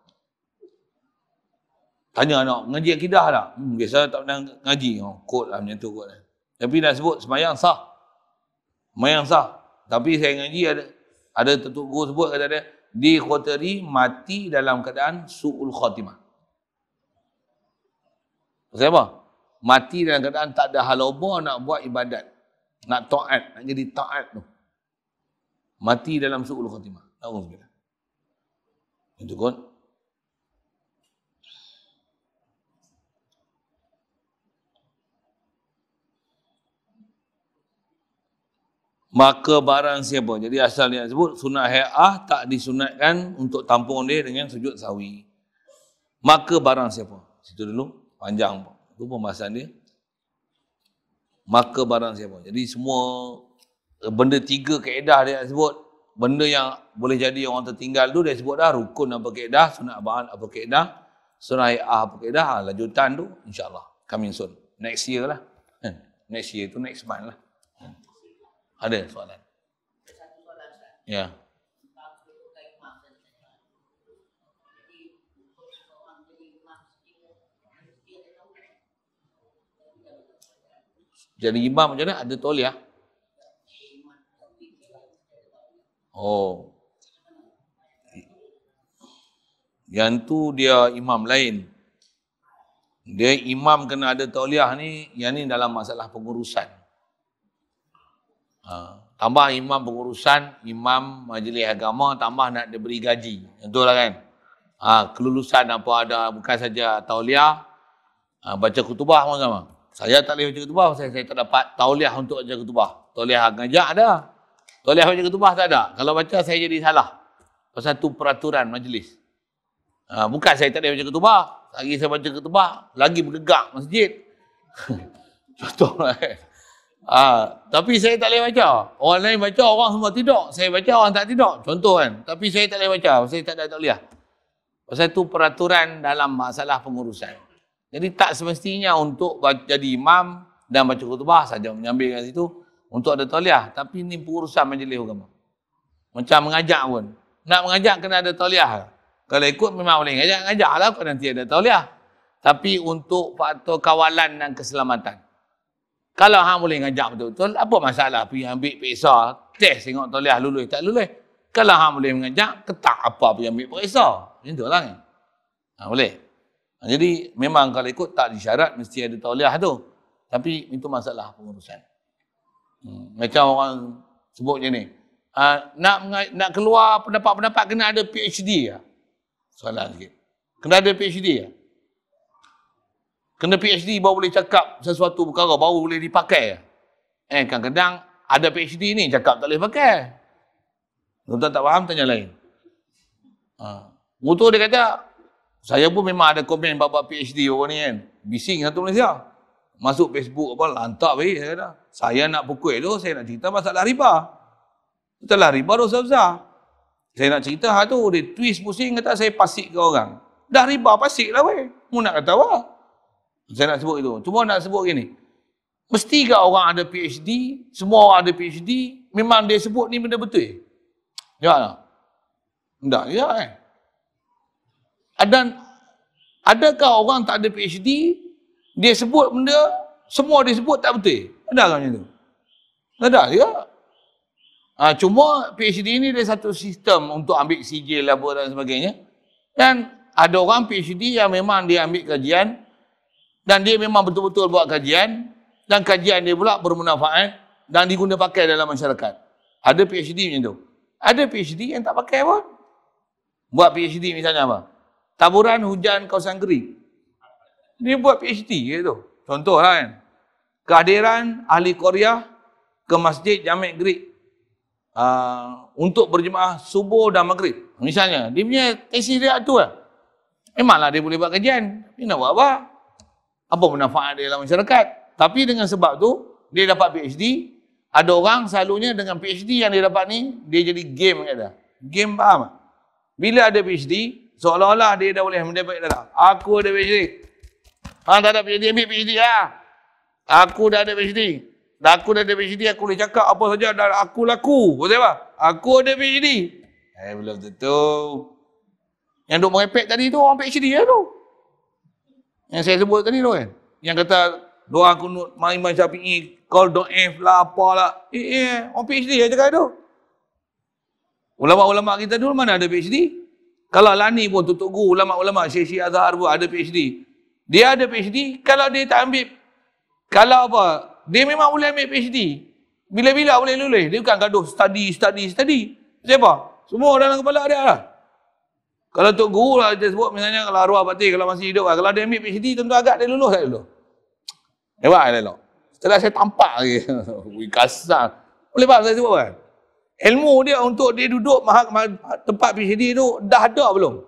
Tanya anak, ngaji akidah tak? Biasa tak pernah ngaji. Kod lah macam tu kot. Tapi dah sebut sembahyang sah. Sembahyang sah. Tapi saya ngaji ada tentu guru sebut kata dia, dikhotari mati dalam keadaan su'ul khatimah. Pasal apa? Mati dalam keadaan tak ada haloba nak buat ibadat. Nak taat, nak jadi taat tu. Mati dalam su'ul khatimah. Alhamdulillah. Itu kot. Maka barang siapa. Jadi asal dia sebut sunat hai'ah tak disunatkan untuk tampung dia dengan sujud sahwi. Maka barang siapa. Situ dulu. Panjang pun. Itu pembahasan dia. Maka barang siapa. Jadi semua benda 3 kaedah dia sebut. Benda yang boleh jadi orang tertinggal tu dia sebut dah. Rukun apa kaedah. Sunat ba'an apa kaedah. Sunat hai'ah apa kaedah. Lanjutan tu insyaAllah. Coming soon. Next year lah. Next year tu next month lah. Ada soalan? Satu soalan, Ustaz. Ya. Jadi imam macam mana? Ada tauliah? Oh. Yang tu dia imam lain. Dia imam kena ada tauliah ni, yang ni dalam masalah pengurusan. Tambah imam pengurusan, imam majlis agama, tambah nak diberi gaji. Betul lah kan? Kelulusan apa ada, bukan saja tauliah, baca kutubah pun sama. Saya tak boleh baca kutubah, saya tak dapat tauliah untuk baca kutubah. Tauliah ngajak ada. Tauliah baca kutubah tak ada. Kalau baca saya jadi salah. Pasal tu peraturan majlis. Bukan saya tak boleh baca kutubah. Lagi saya baca kutubah, lagi bergegak masjid. Contoh lah kan? Tapi saya tak boleh baca. Orang lain baca, orang semua tidur. Saya baca, orang tak tidur. Contoh kan. Tapi saya tak boleh baca. Saya tak ada tauliah. Pasal itu peraturan dalam masalah pengurusan. Jadi tak semestinya untuk jadi imam dan baca khutbah saja menyambil kat situ untuk ada tauliah. Tapi ini pengurusan majlis agama. Macam mengajak pun. Nak mengajak kena ada tauliah. Kalau ikut memang boleh ngajak lah kalau nanti ada tauliah. Tapi untuk faktor kawalan dan keselamatan. Kalau hang boleh ngajak betul-betul, apa masalah pergi ambil periksa, test tengok tauliah lulus tak lulus. Kalau hang boleh mengajak, ketak apa pergi ambil periksa. Macam tu lah kan. Boleh. Jadi memang kalau ikut tak disyarat mesti ada tauliah tu. Tapi itu masalah pengurusan. Macam orang sebut macam ni. Nak keluar pendapat-pendapat kena ada PhD lah. Soalan sikit. Kena ada PhD lah. Kena PhD baru boleh cakap sesuatu perkara, baru boleh dipakai. Kadang-kadang ada PhD ni cakap tak boleh pakai. Tuan-tuan tak faham, tanya lain. Mutu dia kata, saya pun memang ada komen bab PhD orang ni kan. Bising satu Malaysia. Masuk Facebook apa, lantak baik. Saya kata, saya nak pukul tu, saya nak cerita masalah riba. Masalah riba dosa besar. Saya nak cerita hal tu, dia twist pusing kata saya pasik ke orang. Dah riba pasik lah weh. Mu nak kata apa? Saya nak sebut itu. Cuma nak sebut gini. Mesti ke orang ada PhD, semua orang ada PhD, memang dia sebut ni benda betul? Ya tak? Tak, ya kan? Adakah orang tak ada PhD, dia sebut benda, semua dia sebut tak betul? Adakah macam tu? Ada, ya. Cuma PhD ni dia satu sistem untuk ambil sijil apa dan sebagainya. Dan ada orang PhD yang memang dia ambil kajian, dan dia memang betul-betul buat kajian, dan kajian dia pula bermanfaat dan diguna pakai dalam masyarakat. Ada PhD macam tu. Ada PhD yang tak pakai pun. Buat PhD misalnya apa? Taburan hujan kawasan kering. Dia buat PhD ke tu. Contohlah kan. Kehadiran ahli Korea ke masjid Jami' Greek untuk berjemaah subuh dan maghrib. Misalnya, dia punya tesis dia tu lah. Memanglah dia boleh buat kajian. Dia nak buat apa? Apa manfaat dia dalam masyarakat? Tapi dengan sebab tu, dia dapat PhD. Ada orang selalunya dengan PhD yang dia dapat ni, dia jadi game kata. Game faham tak? Bila ada PhD, seolah-olah dia dah boleh mendapat dah. Aku ada PhD. Hang tak ada PhD, ambil PhD lah. Aku dah ada PhD. Aku dah ada PhD, aku boleh cakap apa saja dan aku laku. Betul apa? Aku ada PhD. Belum tentu. Yang duk merepek tadi tu orang PhD lah tu. Yang saya sebut tadi tu kan. Yang kata doa kunut Imam Syafi'i, call do'if lah, apalah. Orang PhD yang cakap tu. Ulama-ulama kita dulu mana ada PhD? Kalau Lani pun tutup guru, ulama-ulama Syekh Azhar pun ada PhD. Dia ada PhD, kalau dia tak ambil, kalau apa, dia memang boleh ambil PhD. Bila-bila boleh lulus. Dia bukan gaduh study. Siapa? Semua dalam kepala dia lah. Kalau Tok Guru lah dia sebut, misalnya kalau arwah batin, kalau masih hidup lah. Kalau dia ambil PhD, tentu agak dia lulus tak lulus. Hebat lah elok. Setelah saya tampak lagi. Kasar. Boleh faham saya sebut kan? Ilmu dia untuk dia duduk tempat PhD tu dah ada belum?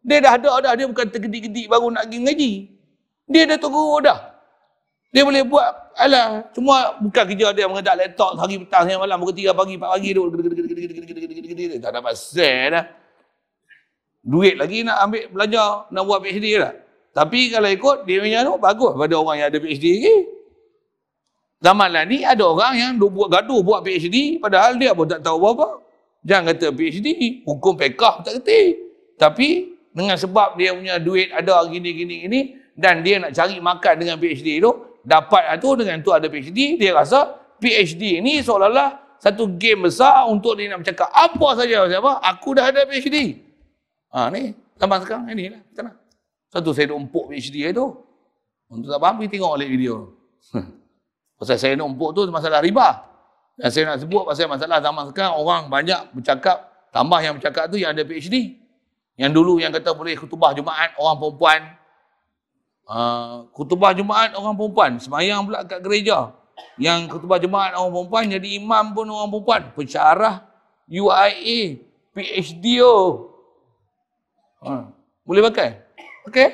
Dia dah ada dah. Dia bukan tergedik-gedik baru nak pergi ngaji. Dia dah Tok Guru dah. Dia boleh buat, alah, semua bukan kerja dia mengedak laptop hari petang, siang malam, pukul 3 pagi, 4 pagi tu. Tak dapat share dah. Duit lagi nak ambil belajar, nak buat PhD lah. Tapi kalau ikut, dia punya tu bagus pada orang yang ada PhD lagi. Zaman lah ni ada orang yang buat gaduh buat PhD, padahal dia pun tak tahu apa-apa. Jangan kata PhD, hukum fiqh tak kerti. Tapi, dengan sebab dia punya duit ada gini, dan dia nak cari makan dengan PhD tu, dapat tu dengan tu ada PhD, dia rasa PhD ni seolah-olah satu game besar untuk dia nak bercakap apa saja. Siapa? Aku dah ada PhD. Ni, zaman sekarang ni lah. Kenapa? Satu saya nak empuk PhD tu. Untuk tak faham, pergi tengok balik video tu. Pasal saya nak empuk tu masalah riba. Dan saya nak sebut pasal masalah zaman sekarang, orang banyak bercakap, tambah yang bercakap tu yang ada PhD. Yang dulu yang kata boleh khutbah Jumaat orang perempuan. Khutbah Jumaat orang perempuan, semayang pula kat gereja. Yang khutbah Jumaat orang perempuan, jadi imam pun orang perempuan. Pensyarah UIA, PhD boleh pakai? Okey?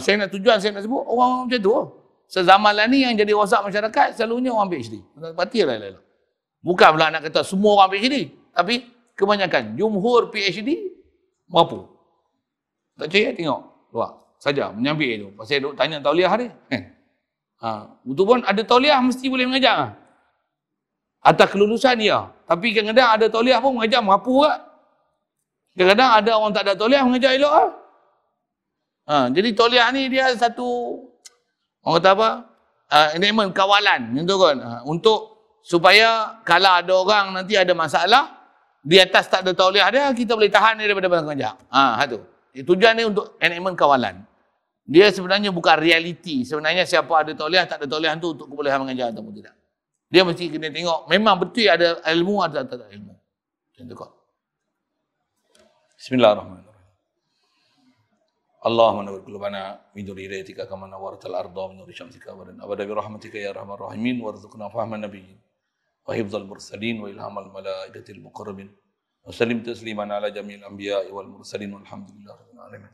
Saya nak tujuan, saya nak sebut orang macam tu. Sezaman lah ni yang jadi rosak masyarakat, selalunya orang PhD. Patilah. Bukan pula nak kata semua orang PhD. Tapi kebanyakan, jumhur PhD, berapa? Tak percaya, tengok. Luar. Saja menyambil tu. Pasal duk tanya tauliah dia. Betul pun ada tauliah mesti boleh mengajar. Atas kelulusan dia. Tapi kadang-kadang ada tauliah pun mengajar merapu tak. Kadang-kadang ada orang tak ada tauliah mengajar elok lah. Jadi tauliah ni dia satu, orang kata apa? Enakmen kawalan. Gitu kan. Untuk supaya kalau ada orang nanti ada masalah, di atas tak ada tauliah dia, kita boleh tahan dia daripada mengajar. Itu. Tujuan dia untuk enakmen kawalan. Dia sebenarnya bukan realiti. Sebenarnya siapa ada tauliah, tak ada tauliah tu untuk kebolehan mengajar atau tidak. Dia mesti kena tengok, memang betul ada ilmu atau tak ada ilmu. Contoh kau. Bismillahirrahmanirrahim. Allahumma nawwir qulubana min nuri hidayatika kama nawwartal arda min nuri syamsika wa abada bi rahmatika ya arhamar rahimin warzuqna fahman nabiyyin wa hifdzal mursalin wa ilhamal malaikatil muqarrabin. Wa sallim tasliman ala jami'il anbiya'i wal mursalin walhamdulillahi rabbil alamin.